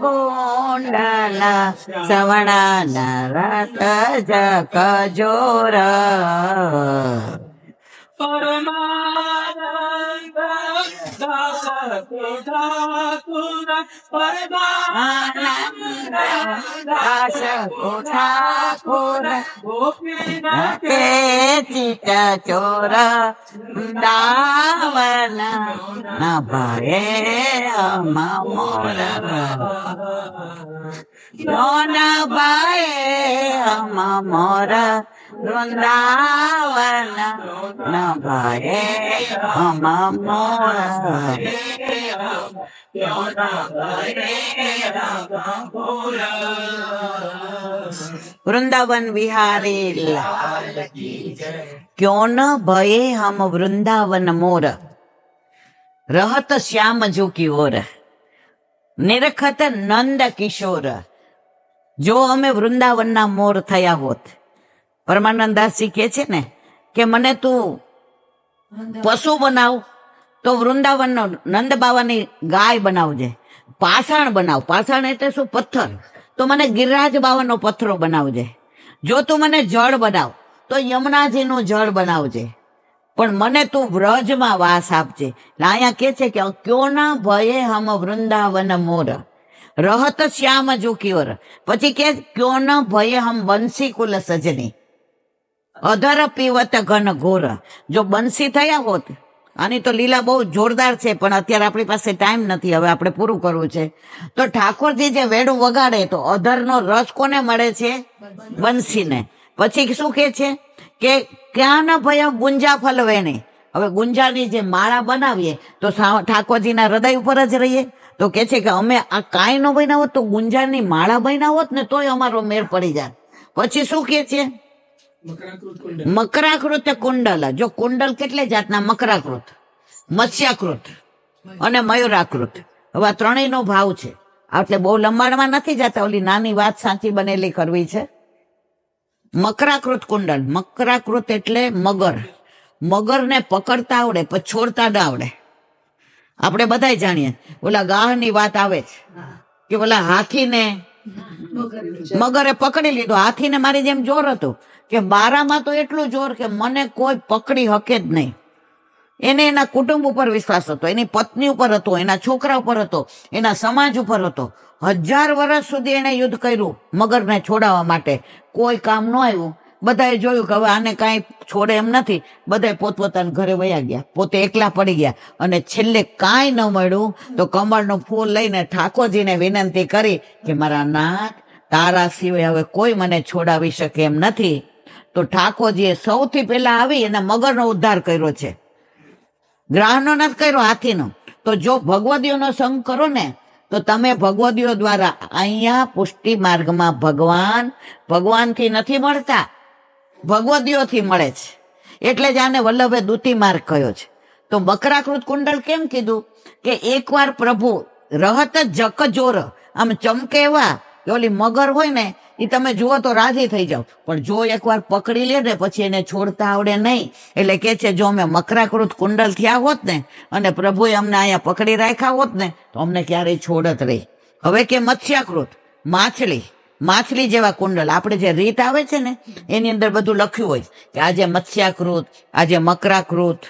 कुंडल श्रवण नरत जग जोरा परमानंद दास ठाकुर परमानंद दास ठाकुर गोपीनाथ के चित चोर दावन न भये हम मोरा क्यों न भये हम मोरा वृंदावन न भये हम मोरा क्यों न बहे वृंदावन विहारी क्यों न भये हम वृंदावन मोर रहत श्याम जो की ओर निरखत नंद किशोर જો અમે વૃંદાવનના મોર થયા હોત. પરમાનંદાસજી કહે છે ને કે મને તું પશુ બનાવ તો વૃંદાવનનો નંદ બાવાની ગાય બનાવજે, પાષાણ બનાવ, પાષાણ એટલે શું? પથ્થર, તો મને ગિરિરાજ બાવાનો પથ્થરો બનાવજે. જો તું મને જળ બનાવ તો યમુનાજીનું જળ બનાવજે, પણ મને તું વ્રજમાં વાસ આપજે. અહીંયા કે છે કે ક્યો ના ભયે હમ વૃંદાવન મોર રહત શ્યામ જોકીઓર. પછી કે ક્યો ન ભયે હમ બંસી કુલ સજની અધર પીવત ઘન ઘોર. જો બંસી થયા હોત, આની તો લીલા બહુ જોરદાર છે, પણ અત્યારે આપણી પાસે ટાઈમ નથી, હવે આપણે પૂરું કરવું છે. તો ઠાકોરજી જે વેડું વગાડે તો અધરનો રસ કોને મળે છે? બંસીને. પછી શું કે છે કે ક્યાં ન ભય ગુંજા ફલ વેણી. હવે ગુંજાની જે માળા બનાવીએ તો ઠાકોરજીના હૃદય ઉપર જ રહીએ. તો કે છે કે અમે આ કાંઈ ન બન્યા હોત તો ગુંજાની માળા બન્યા હોત ને તોય અમારો મેળ પડી જાય. પછી શું કે છે? મકરાકૃત કુંડલ. જો કુંડલ કેટલી જાતના? મકરાકૃત, મત્સ્યાકૃત અને મયુરાકૃત. હવે આ ત્રણેયનો ભાવ છે. એટલે બહુ લંબાણમાં નથી જતા, ઓલી નાની વાત સાચી બનેલી કરવી છે. મકરાકૃત કુંડલ. મકરાકૃત એટલે મગર. મગરને પકડતા આવડે પણ છોડતા ના આવડે. આપણે બધા જાણીએ, ઓલા ગાહની વાત આવે છે કે ઓલા હાથીને મગરે પકડી લીધો. હાથીને મારી જેમ જોર હતું કે બારામાં તો એટલું જોર કે મને કોઈ પકડી શકે જ નહીં. એને એના કુટુંબ ઉપર વિશ્વાસ હતો, એની પત્ની ઉપર હતો, એના છોકરા ઉપર હતો, એના સમાજ ઉપર હતો. 1000 વર્ષ સુધી એને યુદ્ધ કર્યું મગરને છોડાવવા માટે, કોઈ કામ ન આવ્યું. બધાએ જોયું કે હવે આને કાંઈ છોડે એમ નથી, બધાએ પોતપોતાના ઘરે વયા ગયા, પોતે એકલા પડી ગયા. અને છેલ્લે કાંઈ ન મળ્યું તો કમળનું ફૂલ લઈને ઠાકોરજીને વિનંતી કરી કે મારા નાથ, તારા સિવાય હવે કોઈ મને છોડાવી શકે એમ નથી. તો ઠાકોરજીએ સૌથી પહેલા આવી અને મગરનો ઉદ્ધાર કર્યો છે, ગ્રહનો નથી કર્યો, હાથીનો. તો જો ભગવદીઓનો સંગ કરો ને તો તમે ભગવદીઓ દ્વારા અહીંયા પુષ્ટિ માર્ગમાં ભગવાનથી નથી મળતા, ભગવદીઓથી મળે છે. એટલે જ આને વલ્લભે દૂતી માર્ગ કહ્યો છે. તો મકરાકૃત કુંડલ કેમ કીધું? કે એકવાર પ્રભુ રહત જક જોર, આમ ચમકે એવા કે ઓલી મગર હોય ને એ તમે જુઓ તો રાજી થઈ જાઓ, પણ જો એકવાર પકડી લે ને પછી એને છોડતા આવડે નહીં. એટલે કે છે જો અમે મકરાકૃત કુંડલ થયા હોત ને અને પ્રભુએ અમને અહીંયા પકડી રાખ્યા હોત ને તો અમને ક્યારેય છોડત રહી. હવે કે મત્સ્યાકૃત માછલી જેવા કુંડલ, આપણે જે રીત આવે છે ને એની અંદર બધું લખ્યું હોય કે આજે મત્સ્યાકૃત, આજે મકરાકૃત,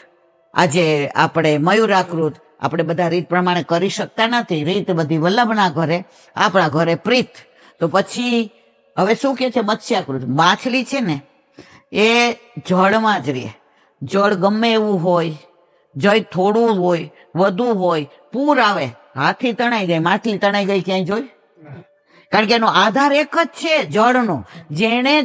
આજે આપણે મયુરાકૃત. આપણે બધા રીત પ્રમાણે કરી શકતા નથી, રીત બધી વલ્લભના ઘરે, આપણા ઘરે પ્રીત. તો પછી હવે શું કે છે મત્સ્યાકૃત, માછલી છે ને એ જળમાં જ રહે. જળ ગમે એવું હોય, જળ થોડું હોય, વધુ હોય, પૂર આવે, હાથી તણાઈ જાય, માછલી તણાઈ ગઈ ક્યાંય જોઈ? કારણ કે એનો આધાર એક જ છે, જળનો.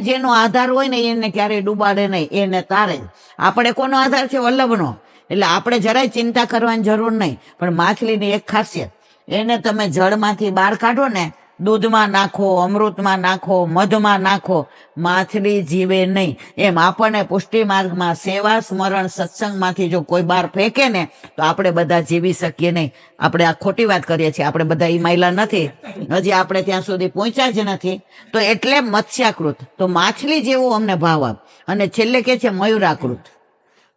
જેનો આધાર હોય ને એને ક્યારેય ડૂબાડે નહીં, એને તારે. આપણે કોનો આધાર છે? વલ્લભનો. એટલે આપણે જરાય ચિંતા કરવાની જરૂર નહીં. પણ માછલીની એક ખાસિયત, એને તમે જળમાંથી બહાર કાઢો ને, દૂધમાં નાખો, અમૃતમાં નાખો, મધમાં નાખો, માછલી જીવે નહીં. એમ આપણને પુષ્ટિ માર્ગમાં સેવા, સ્મરણ, સત્સંગમાંથી જો કોઈ બહાર ફેંકે ને તો આપણે બધા જીવી શકીએ નહીં. આપણે આ ખોટી વાત કરીએ છીએ, આપણે બધા ઈ માયલા નથી, હજી આપણે ત્યાં સુધી પહોંચ્યા જ નથી. તો એટલે મત્સ્યાકૃત, તો માછલી જેવો અમને ભાવ આપ. અને છેલ્લે કે છે મયુરાકૃત.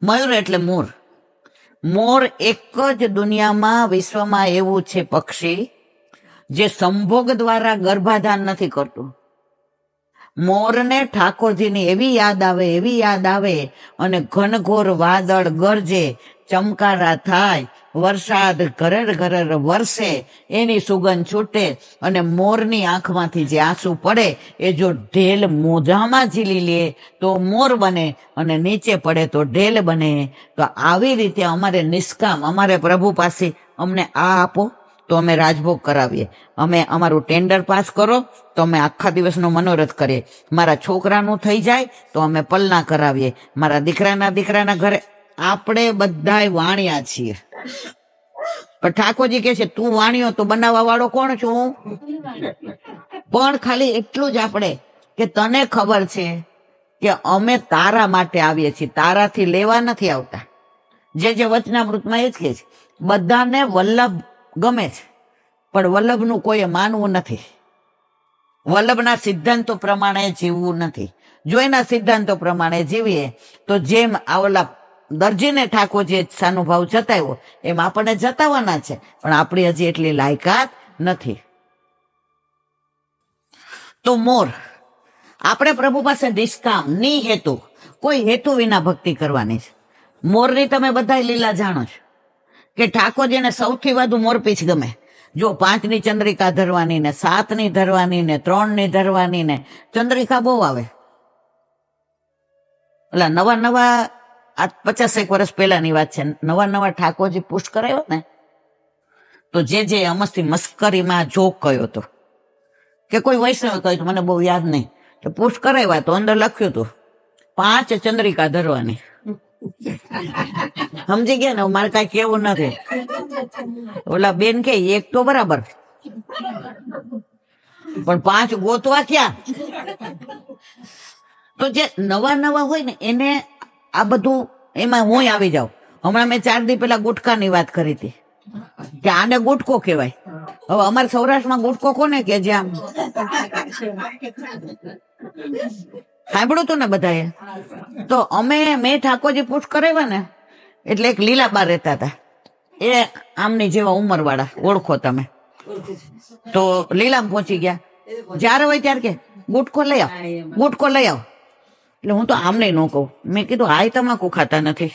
મયુર એટલે મોર. મોર એક જ દુનિયામાં, વિશ્વમાં એવું છે પક્ષી જે સંભોગ દ્વારા ગર્ભાધાન નથી કરતું. મોરને ઠાકોરજીની એવી યાદ આવે અને ઘનઘોર વાદળ ગરજે, ચમકારા થાય, વરસાદ ઘરર ઘરર વરસે, એની સુગંધ છૂટે અને મોરની આંખમાંથી જે આંસુ પડે એ જો ઢેલ મોજામાં ઝીલી લે તો મોર બને અને નીચે પડે તો ઢેલ બને. તો આવી રીતે અમારે નિષ્કામ, અમારે પ્રભુ પાસે અમને આ આપો તો અમે રાજભોગ કરાવીએ. અમે અમારું ટેન્ડર પાસ કરો તો અમે આખા દિવસનો મનોરથ કરીએ. મારા છોકરાનું થઈ જાય તો અમે પલના કરાવીએ. મારા દીકરાના ઘરે. આપણે બધાય વાણિયા છીએ. પણ ઠાકોરજી કે છે તું વાણિયો તો બનાવવા વાળો કોણ છું? પણ ખાલી એટલું જ આપણે કે તને ખબર છે કે અમે તારા માટે આવીએ છીએ, તારાથી લેવા નથી આવતા. જે વચનામૃતમાં એ જ કે છે બધાને વલ્લભ ગમે છે, પણ વલ્લભનું કોઈએ માનવું નથી. વલ્લભના સિદ્ધાંતો પ્રમાણે જીવવું નથી. જો એના સિદ્ધાંતો પ્રમાણે જીવીએ તો જેમ આવલા દરજીને ઠાકોરજીએ સાનુભાવ જતાવ્યો એમ આપણને જતાવવાના છે, પણ આપણી હજી એટલી લાયકાત નથી. તો મોર, આપણે પ્રભુ પાસે નિષ્કામ, નિહેતુ, કોઈ હેતુ વિના ભક્તિ કરવાની છે. મોરની તમે બધા લીલા જાણો છો કે ઠાકોરજીને સૌથી વધુ મોરપીંછ ગમે. જો 5ની ચંદ્રિકા ધરવાની ને 7ની ધરવાની ને 3ની ધરવાની ને ચંદ્રિકા બહુ આવે. એટલે નવા આ 50 વર્ષ પહેલાની વાત છે, નવા ઠાકોરજી પુષ્ટ કરાયો ને તો જે અમસ્તી મસ્કરીમાં જોક કયો હતો કે કોઈ વૈષ્ણવ કહ્યું તો મને બહુ યાદ નહીં, તો પુષ્ટ કરાવ્યા તો અંદર લખ્યું હતું 5 ચંદ્રિકા ધરવાની. સમજી ગયા ને? મારે કઈ કેવું નથી. ઓલા બેન કે એક તો બરાબર, પણ 5 ગોતવા ક્યાં? તો જે નવા હોય ને એને આ બધું, એમાં હું આવી જાઉં. હમણાં મેં 4 દી પહેલા ગુટકાની વાત કરી હતી કે આને ગુટકો કહેવાય. હવે અમારે સૌરાષ્ટ્રમાં ગુટકો કોને કે જ્યાં સાંભળ્યું હતું ને બધાએ. તો મેં ઠાકોરજી પુષ્ટ કરાવ્યા ને એટલે એક લીલાબા રહેતા હતા, એ આમની જેવા ઉંમર વાળા, ઓળખો તમે. તો લીલામ પહોંચી ગયા, જયારે હોય ત્યારે કે ગુટકો લઈ આવ. એટલે હું તો આમને ન કહું. મેં કીધું હાય તમાકુ ખાતા નથી.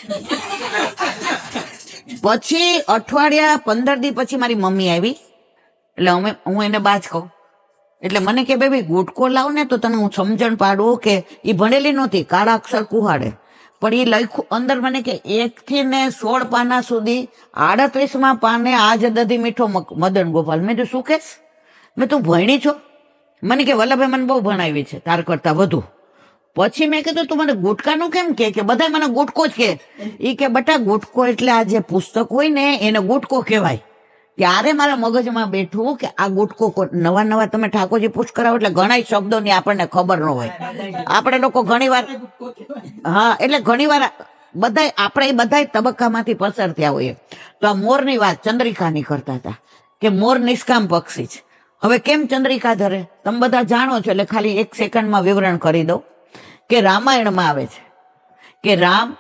પછી અઠવાડિયા 15 દી પછી મારી મમ્મી આવી, એટલે હું એને બાજ કહું. એટલે મને કે બેબી ગુટકો લાવ ને તો તને હું સમજણ પાડું કે એ ભણેલી નહોતી, કાળા અક્ષર કુહાડે, પણ એ લખ્યું અંદર મને કે 1 થી 16 પાના સુધી 38માં પાને આજ દધી મીઠો મદન ગોપાલ. મેં તો શું કેસ? મેં તું ભણી છો? મને કે વલ્લભે મને બહુ ભણાવી છે, તાર કરતા વધુ. પછી મેં કીધું તું મને ગુટકાનું કેમ કે બધા મને ગુટકો જ કે. એ કે બટા ગુટકો એટલે આ જે પુસ્તક હોય ને એને ગુટકો કહેવાય. ત્યારે મારા મગજમાં બેઠું કે આ ગુટકો નવા તમે ઠાકોરજી પુષ્ટ કરાવો એટલે ઘણા શબ્દોની આપણને ખબર ન હોય. આપણે લોકો ઘણીવાર એટલે ઘણીવાર આપણે બધા તબક્કામાંથી પસાર થયા હોઈએ. તો આ મોરની વાત ચંદ્રિકાની કરતા હતા કે મોર નિષ્કામ પક્ષી છે. હવે કેમ ચંદ્રિકા ધરે તમે બધા જાણો છો, એટલે ખાલી 1 સેકન્ડમાં વિવરણ કરી દઉં કે રામાયણમાં આવે છે કે રામ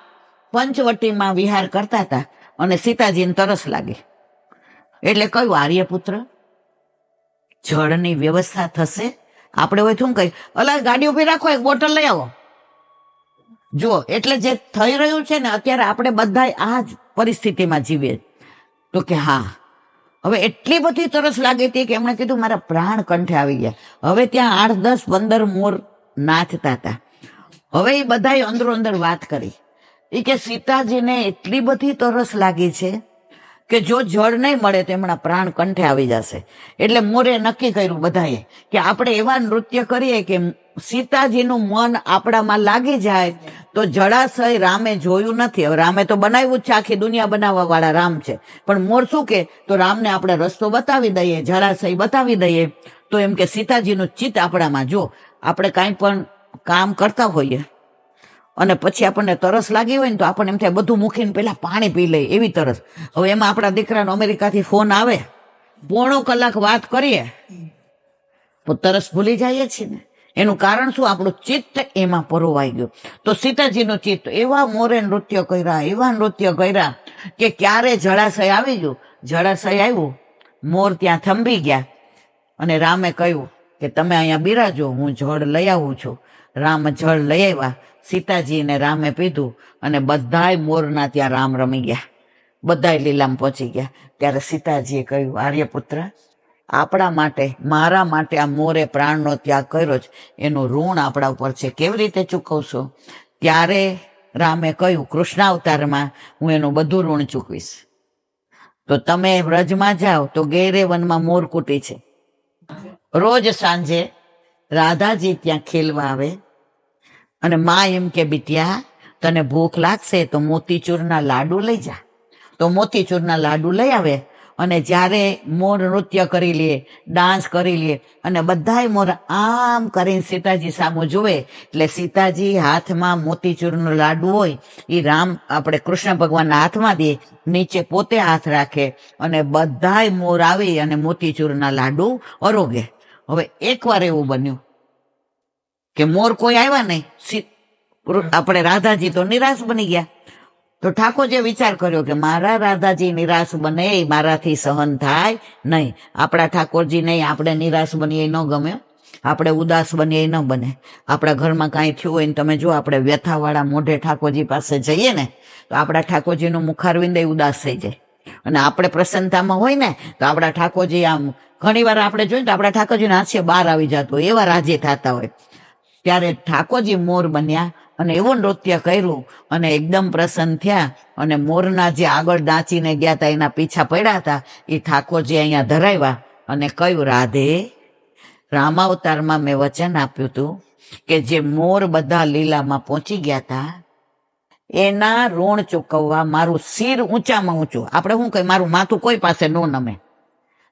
પંચવટીમાં વિહાર કરતા હતા અને સીતાજીને તરસ લાગી, એટલે કયું આર્યપુત્ર જળની વ્યવસ્થા થશે. આપણે હોય શું કહીએ, અલા ગાડી ઉભી રાખો, એક બોટલ લઈ આવો. જુઓ, એટલે જે થઈ રહ્યું છે ને અત્યારે આપણે બધા આ જ પરિસ્થિતિમાં જીવીએ. તો કે હા, હવે એટલી બધી તરસ લાગી હતી કે એમણે કીધું મારા પ્રાણ કંઠે આવી ગયા. હવે ત્યાં 8, 10, 15 મોર નાચતા હતા. હવે એ બધાએ અંદરો અંદર વાત કરી એ કે સીતાજીને એટલી બધી તરસ લાગી છે કે જો જળ નહીં મળે તો એમના પ્રાણ કંઠે આવી જશે. એટલે મોરે નક્કી કર્યું બધાએ કે આપણે એવા નૃત્ય કરીએ કે સીતાજીનું મન આપણામાં લાગી જાય. તો જળાશય રામે જોયું નથી. હવે રામે તો બનાવ્યું જ છે, આખી દુનિયા બનાવવા વાળા રામ છે, પણ મોર શું કે તો રામને આપણે રસ્તો બતાવી દઈએ, જળાશય બતાવી દઈએ. તો એમ કે સીતાજીનું ચિત્ત આપણામાં, જો આપણે કાંઈ પણ કામ કરતા હોઈએ અને પછી આપણને તરસ લાગી હોય ને તો આપણને એમ થાય બધું મૂકીને પેલા પાણી પી લઈએ, એવી તરસ. હવે એમાં આપણા દીકરાનો અમેરિકાથી ફોન આવે, 1.5 કલાક વાત કરીએ તો તરસ ભૂલી જઈએ છીએ ને. એનું કારણ શું? આપણું ચિત્ત એમાં પરોવાઈ ગયું. તો સીતાજીનું ચિત્ત એવા મોરે નૃત્ય કર્યા, એવા નૃત્ય કર્યા કે ક્યારે જળાશય આવી ગયું. જળાશય આવ્યું, મોર ત્યાં થંભી ગયા અને રામે કહ્યું કે તમે અહીંયા બિરાજો, હું જળ લઈ આવું છું. રામ જળ લઈ આવ્યા, સીતાજીને રામે પીધું અને બધાય મોરના ત્યાં રામ રમી ગયા, બધાય લીલામાં પહોંચી ગયા. ત્યારે સીતાજીએ કહ્યું, આર્યપુત્ર, આપણા માટે, મારા માટે આ મોરે પ્રાણનો ત્યાગ કર્યો છે, એનું ઋણ આપણા ઉપર છે, કેવી રીતે ચૂકવશો? ત્યારે રામે કહ્યું, કૃષ્ણાવતારમાં હું એનું બધું ઋણ ચૂકવીશ. તો તમે વ્રજમાં જાઓ તો ગેરે વનમાં મોરકુટી છે, રોજ સાંજે રાધાજી ત્યાં ખેલવા આવે અને માં એમ કે બિટિયા તને ભૂખ લાગશે તો મોતીચૂરના લાડુ લઈ જા. તો મોતીચૂરના લાડુ લઈ આવે અને જ્યારે મોર નૃત્ય કરી લે, ડાન્સ કરી લે અને બધાય મોર આમ કરીને સીતાજી સામું જુએ, એટલે સીતાજી હાથમાં મોતીચૂરનો લાડુ હોય એ રામ આપણે કૃષ્ણ ભગવાનના હાથમાં દે, નીચે પોતે હાથ રાખે અને બધાય મોર આવી અને મોતીચૂરના લાડુ અરોગે. હવે એકવાર એવું બન્યું કે મોર કોઈ આવ્યા નહીં, આપણે રાધાજી તો નિરાશ બની ગયા. તો ઠાકોરજીએ વિચાર કર્યો કે મારા રાધાજી નિરાશ બને એ મારાથી સહન થાય નહીં. આપણા ઠાકોરજી નહીં, આપણે નિરાશ બનીએ ન ગમે, આપણે ઉદાસ બનીએ ન બને. આપણા ઘરમાં કાંઈ થયું હોય ને તમે જો આપણે વ્યથાવાળા મોઢે ઠાકોરજી પાસે જઈએ ને તો આપણા ઠાકોરજીનું મુખારવિંદ ઉદાસ થઈ જાય. અને આપણે પ્રસન્નતામાં હોય ને તો આપણા ઠાકોરજી આમ ઘણી વાર આપણે જોઈએ તો આપણા ઠાકોરજીના હાસ્ય બહાર આવી જતું હોય, એવા રાજી થતા હોય. ત્યારે ઠાકોરજી મોર બન્યા અને એવું નૃત્ય કર્યું અને એકદમ પ્રસન્ન થયા. અને મોરના જે આગળ નાચીને ગયા હતા એના પીછા પડ્યા હતા એ ઠાકોરજી અહીંયા ધરાવ્યા અને કહ્યું, રાધે, રામાવતારમાં મેં વચન આપ્યું હતું કે જે મોર બધા લીલામાં પહોંચી ગયા હતા એના ઋણ ચૂકવવા મારું શિર ઊંચામાં ઊંચું. આપણે શું કહે, મારું માથું કોઈ પાસે ન નમે.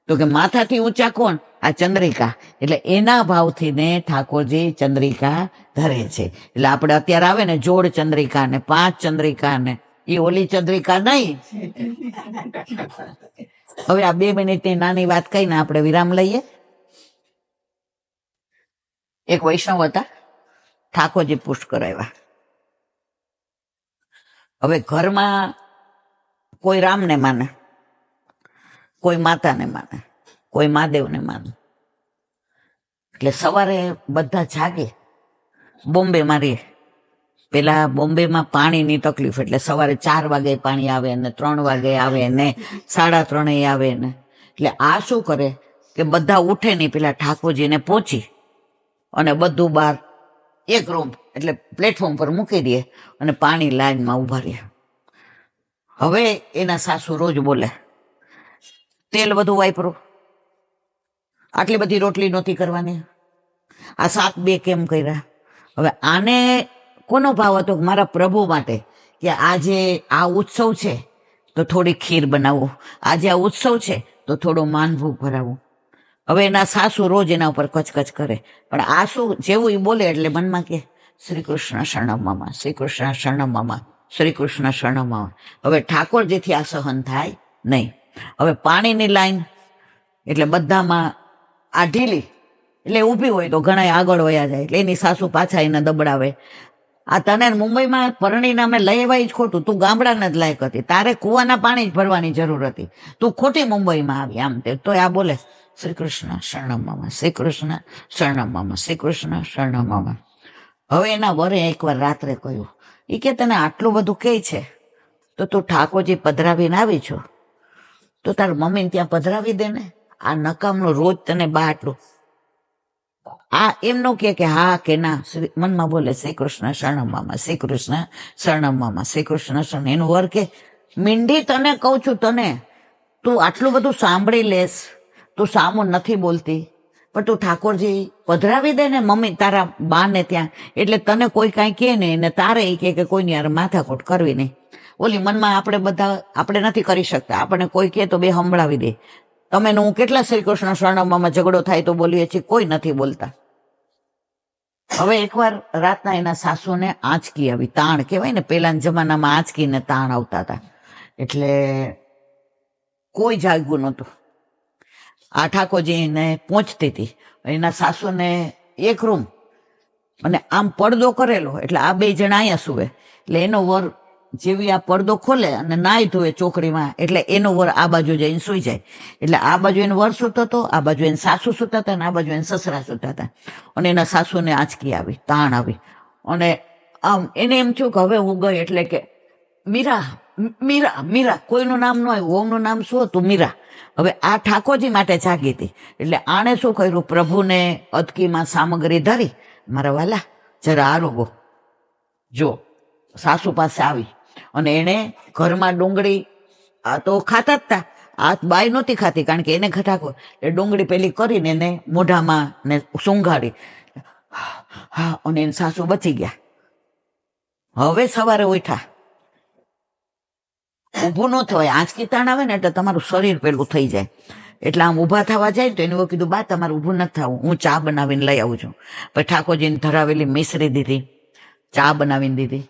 તો કે માથાથી ઊંચા કોણ? આ ચંદ્રિકા. એટલે એના ભાવથી ને ઠાકોરજી ચંદ્રિકા ધરે છે. એટલે આપણે અત્યારે આવે ને જોડ ચંદ્રિકા ને 5 ચંદ્રિકા ને એ ઓલી ચંદ્રિકા નહીં. હવે આ 2 મિનિટની નાની વાત કહીને આપણે વિરામ લઈએ. એક વૈષ્ણવ હતા, ઠાકોરજી પુષ્ટ કરાવ્યા. હવે ઘરમાં કોઈ રામને માને, કોઈ માતાને માને, કોઈ મહાદેવને માને. એટલે સવારે બધા જાગે. બોમ્બેમાં રહીએ, પેલા બોમ્બેમાં પાણીની તકલીફ, એટલે સવારે 4 વાગે પાણી આવે ને 3 વાગે આવે ને 3:30 આવે ને. એટલે આ શું કરે કે બધા ઉઠે નહીં, પેલા ઠાકોરજીને પહોંચી અને બધું બહાર એક રૂમ એટલે પ્લેટફોર્મ પર મૂકી દે અને પાણી લાઈનમાં ઉભા રહે. હવે એના સાસુ રોજ બોલે, તેલ બધું વાપરો, આટલી બધી રોટલી નહોતી કરવાની, આ શાક 2 કેમ કર્યા? હવે આને કોનો ભાવ હતો? મારા પ્રભુ માટે, કે આજે આ ઉત્સવ છે તો થોડી ખીર બનાવું, આજે આ ઉત્સવ છે તો થોડું માનભોગ ભરાવું. હવે એના સાસુ રોજ એના ઉપર કચકચ કરે, પણ આ શું, જેવું એ બોલે એટલે મનમાં કે શ્રી કૃષ્ણ શરણમ મામા, શ્રી કૃષ્ણ શરણમ મામા, શ્રી કૃષ્ણ શરણમ મામા. હવે ઠાકોરજીથી આ સહન થાય નહીં. હવે પાણીની લાઈન એટલે બધામાં આ ઢીલી એટલે ઊભી હોય તો ઘણા આગળ વયા જાય, એટલે એની સાસુ પાછા એને દબડાવે. આ તને મુંબઈમાં પરણીને અમે લઈ આવ્યા જ ખોટું, તું ગામડાને જ લાયક હતી, તારે કુવાના પાણી જ ભરવાની જરૂર હતી, તું ખોટી મુંબઈમાં આવી. આમ તે તો આ બોલે શ્રી કૃષ્ણ શરણમ મામા, શ્રી કૃષ્ણ શરણમ મામા, શ્રી કૃષ્ણ શરણમ મામા. હવે એના વરે એકવાર રાત્રે કહ્યું, એ કે તને આટલું બધું કહે છે તો તું ઠાકોરજી પધરાવીને આવી છો તો તાર મમ્મીને ત્યાં પધરાવી દે ને, આ નકામનું રોજ તને બા આટલું. આ એમ નો કે હા કે ના, મનમાં બોલે શ્રી કૃષ્ણ શરણમ મામા, શ્રી કૃષ્ણ શરણમ મામા, શ્રી કૃષ્ણ શરણ. એનું વર કે મીંડી તને કહું છું, તને તું આટલું બધું સાંભળી લેસ, તું સામું નથી બોલતી, પણ તું ઠાકોરજી પધરાવી દે ને મમ્મી તારા બા ને ત્યાં, એટલે તને કોઈ કાંઈ કહે નહીં ને તારે એ કે કોઈની યાર માથાકૂટ કરવી નહીં. ઓલી મનમાં આપણે બધા આપણે નથી કરી શકતા, આપણે કોઈ કહે તો બે સંભળાવી દે. તમે હું કેટલા શ્રી કૃષ્ણ શરણમમાં ઝઘડો થાય તો બોલીએ છીએ, કોઈ નથી બોલતા. હવે એકવાર રાતના એના સાસુને આંચકી આવી, તાણ કહેવાય ને, પેલાના જમાનામાં આંચકીને તાણ આવતા હતા, એટલે કોઈ જાગ્યું નહોતું. આ ઠાકોરજીને પહોંચતી હતી, એના સાસુને એક રૂમ અને આમ પડદો કરેલો, એટલે આ બે જણા અહીંયા સુવે, એટલે એનો વર જેવી આ પડદો ખોલે અને નાઈ ધોવે ચોકડીમાં, એટલે એનો વર આ બાજુ જઈને સુઈ જાય, એટલે આ બાજુ એનો વર સૂતો હતો, આ બાજુ એને સાસુ સૂતા હતા અને આ બાજુ એને સસરા સૂતા હતા. અને એના સાસુને આંચકી આવી, તાણ આવી, અને આમ એને એમ થયું કે હવે હું ગઈ, એટલે કે મીરા મીરા મીરા, કોઈનું નામ ન આવ્યું, ઓમનું નામ શું હતું? મીરા. હવે આ ઠાકોરજી માટે જાગી હતી, એટલે આણે શું કર્યું, પ્રભુને અદકીમાં સામગ્રી ધરી, મારા વાલા જરા આરોગો, જો સાસુ પાસે આવી, અને એને ઘરમાં ડુંગળી આ તો ખાતા જ હતા, આ બાઈ નહોતી ખાતી કારણ કે એને ઘટાકો, એ ડુંગળી પેલી કરીને એને મોઢામાં ને સૂંઘાડી, હા, અને એને સાસુ બચી ગયા. હવે સવારે ઉઠા, ઊભું ન થવાય, આંચકી તાણ આવે ને એટલે તમારું શરીર પેલું થઈ જાય, એટલે આમ ઊભા થવા જાય તો એને કીધું બા તમારે ઊભું નથી થવું, હું ચા બનાવીને લઈ આવું છું. પછી ઠાકોરજીને ધરાવેલી મિશ્રી દીધી, ચા બનાવીને દીધી.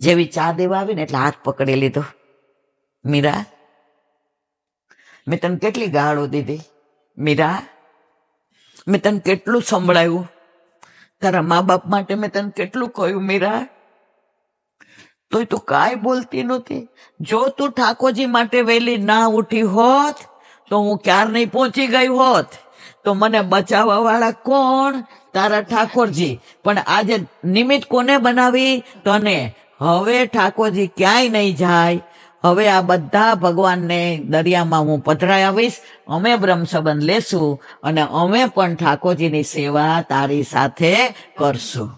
જેવી ચા દેવા આવી ને એટલે હાથ પકડી લીધો, મીરા મેં તને કેટલી ગાળો દીધી, મીરા મેં તને કેટલું સંભળાયું, તારા મા બાપ માટે મેં તને કેટલું કહ્યું મીરા, તોય તું કાંઈ બોલતી નહોતી. જો તું ઠાકોરજી માટે વહેલી ના ઉઠી હોત તો હું ક્યાર નહીં પહોંચી ગઈ હોત, તો મને બચાવવા વાળા કોણ? તારા ઠાકોરજી. પણ આજે નિમિત્ત કોને બનાવી? તને. હવે ઠાકોરજી ક્યાંય નહીં જાય, હવે આ બધા ભગવાનને દરિયામાં હું પધરાઈ આવીશ, અમે બ્રહ્મ સંબંધ લેશું અને અમે પણ ઠાકોરજીની સેવા તારી સાથે કરશું.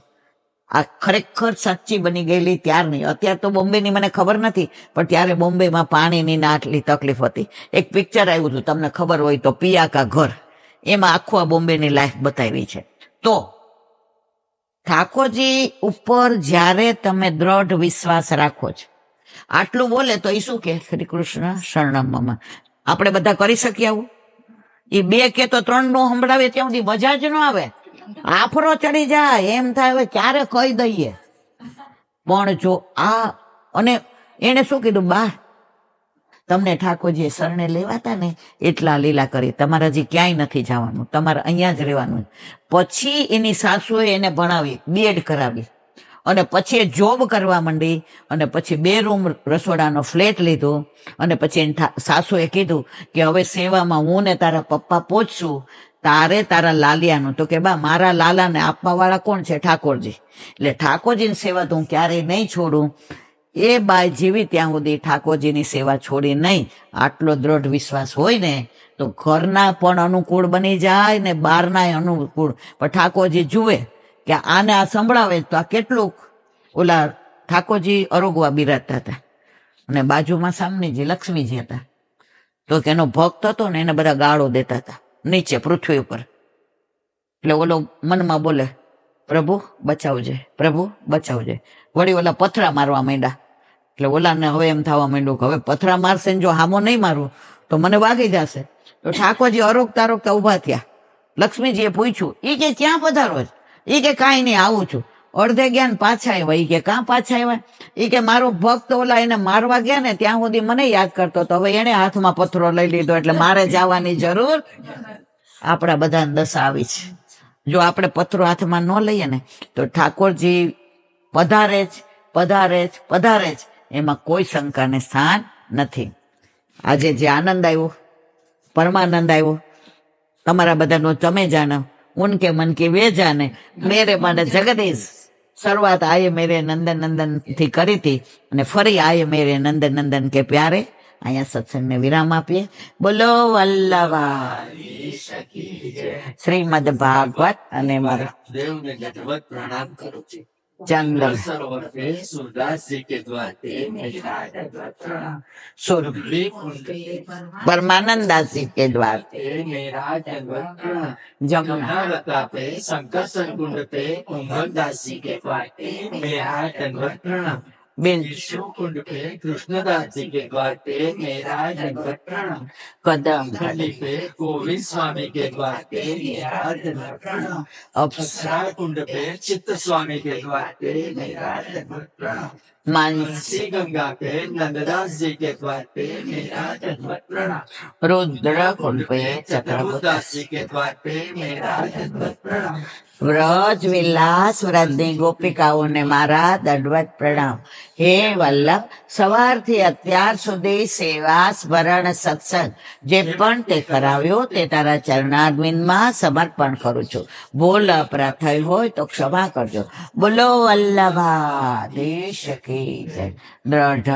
આ ખરેખર સાચી બની ગયેલી ત્યારની. અત્યારે તો બોમ્બેની મને ખબર નથી, પણ ત્યારે બોમ્બેમાં પાણીની આટલી તકલીફ હતી. એક પિક્ચર આવ્યું હતું, તમને ખબર હોય તો, પિયા કા ઘર, એમાં આખું આ બોમ્બેની લાઈફ બતાવી છે. તો ઠાકોરજી ઉપર જ્યારે તમે દ્રઢ વિશ્વાસ રાખો છો, આટલું બોલે તો એ શું કે શ્રી કૃષ્ણ શરણમ મામા. આપણે બધા કરી શકીએ આવું? એ બે કે તો ત્રણ નો સંભળાવે ત્યાં સુધી મજા જ ન આવે, આફરો ચડી જાય, એમ થાય હવે ક્યારે કહી દઈએ. પણ જો આ, અને એને શું કીધું, બા તમને ઠાકોરજીએ શરણે લેવાતા ને એટલા લીલા કરી, તમારે હજી ક્યાંય નથી જવાનું, તમારે અહીંયા જ રહેવાનું. પછી એની સાસુએ એને ભણાવી, બીએડ કરાવી, અને પછી એ જોબ કરવા માંડી, અને પછી 2 રૂમ રસોડાનો ફ્લેટ લીધો, અને પછી એની સાસુએ કીધું કે હવે સેવામાં હું ને તારા પપ્પા પહોંચશું, તારે તારા લાલિયાનું. તો કે બા મારા લાલાને આપવા વાળા કોણ છે? ઠાકોરજી. એટલે ઠાકોરજીની સેવા તો હું ક્યારેય નહીં છોડું. એ બાઈ જીવી ત્યાં સુધી ઠાકોરજીની સેવા છોડી નહીં. આટલો દ્રઢ વિશ્વાસ હોય ને તો ઘરના પણ અનુકૂળ બની જાય ને બહારના અનુકૂળ. પણ ઠાકોરજી જુએ કે આને આ સંભળાવે તો આ કેટલું. ઓલા ઠાકોરજી અરોગવા બિરાજતા હતા, અને બાજુમાં સામનેજી લક્ષ્મીજી હતા, તો કે એનો ભક્ત હતો ને એને બધા ગાળો દેતા હતા નીચે પૃથ્વી ઉપર. એટલે ઓલો મનમાં બોલે પ્રભુ બચાવજે, પ્રભુ બચાવજે. વળી ઓલા પથરા મારવા માંડ્યા. એટલે ઓલાને હવે એમ થવા માંડ્યું કે હવે પથરા મારશે ને જો હામો નહીં મારું તો મને વાગી જશે. તો ઠાકોરજી અરોગતા અરોગતા ઉભા થયા. લક્ષ્મીજીએ પૂછ્યું, ઈ કે ક્યાં પધારો છો? ઈ કે કાંઈ નહીં, આવું છું. અડધે ગયા ને પાછા આવ્યા. ઈ કે કાં પાછા આવ્યા? ઈ કે મારો ભક્ત ઓલા એને મારવા ગયા ને ત્યાં સુધી મને યાદ કરતો હતો, હવે એને હાથમાં પથરો લઈ લીધો એટલે મારે જવાની જરૂર. આપણા બધાને દશા આવી છે. જો આપણે પત્રો હાથમાં ન લઈએ ને તો ઠાકોરજી પધારે જ પધારે જ પધારે જ, એમાં કોઈ શંકાને સ્થાન નથી. આજે જે આનંદ આવ્યો, પરમાનંદ આવ્યો, તમારા બધાનો તમે જાણો, ઉનકે મન કે વે જાને, મેરે મને જગદીશ. શરૂઆત આયે મેરે નંદન નંદન થી કરી હતી અને ફરી આયે મેરે નંદન નંદન કે પ્યારે. અહીંયા સત્સંગને વિરામ આપીએ. બોલો વલ્લભા શ્રીમદ ભાગવત. અને મારા देवने दंडवत प्रणाम करो जी। ચંદ્ર सरोवर पे सूरदास जी के द्वार पे मेरा दंडवत प्रणाम। સુર कुंड પરમાનંદાસજી કે દ્વાર पे मेरा दंडवत प्रणाम। જમુના जमुनावता पे शंकर कुंड पे कुंभदास जी के द्वार पे मेरा दंडवत प्रणाम। બિન विष्णु कुंड पे कृष्णदास जी के द्वार पे मेरा दंडवत प्रणाम। કદમ खंडी पे गोविंद स्वामी के द्वार पे मेरा दंडवत प्रणाम। અપ્સરા अक्षरा कुंड पे चित्त स्वामी के द्वार पे मेरा दंडवत प्रणाम। માનસી तुलसी गंगा पे नंददास जी के द्वार पे मेरा दंडवत प्रणाम। રુદ્ર કુંડપે ચક્રવર્તી चक्रभुदास जी के द्वार पे मेरा दंडवत प्रणाम। વ્રજ વિલાસ વ્રજની ગોપિકાઓને મારા દંડવત પ્રણામ. હે વલ્લભ, સવારથી અત્યાર સુધી સેવા સ્મરણ સત્સંગ જે પણ તે કરાવ્યો તે તારા ચરણારવિંદમાં સમર્પણ કરું છું. ભૂલ અપરાધ થઈ હોય તો ક્ષમા કરજો. બોલો વલ્લભા દેશ કી જય. દ્રઢ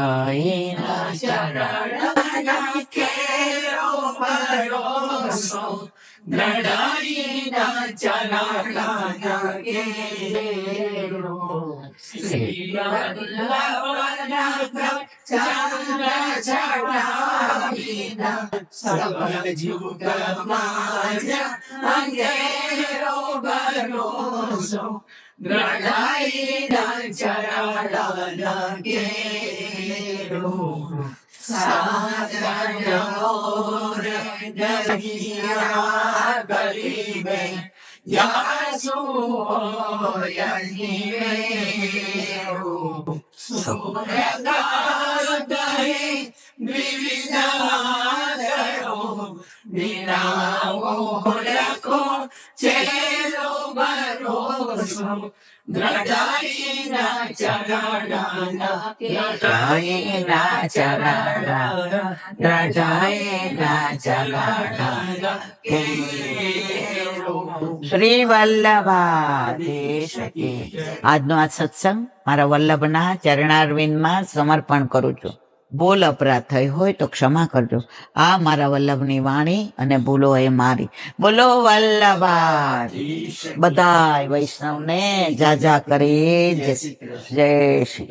શ્રી વલ્લભા દેશ કી. આજનો આ સત્સંગ મારા વલ્લભના ચરણારવિંદમાં સમર્પણ કરું છું. ભૂલ અપરાધ થઈ હોય તો ક્ષમા કરજો. આ મારા વલ્લભની વાણી અને ભૂલો એ મારી. બોલો વલ્લભા. બધાય વૈષ્ણવને જાજા કરી જય શ્રી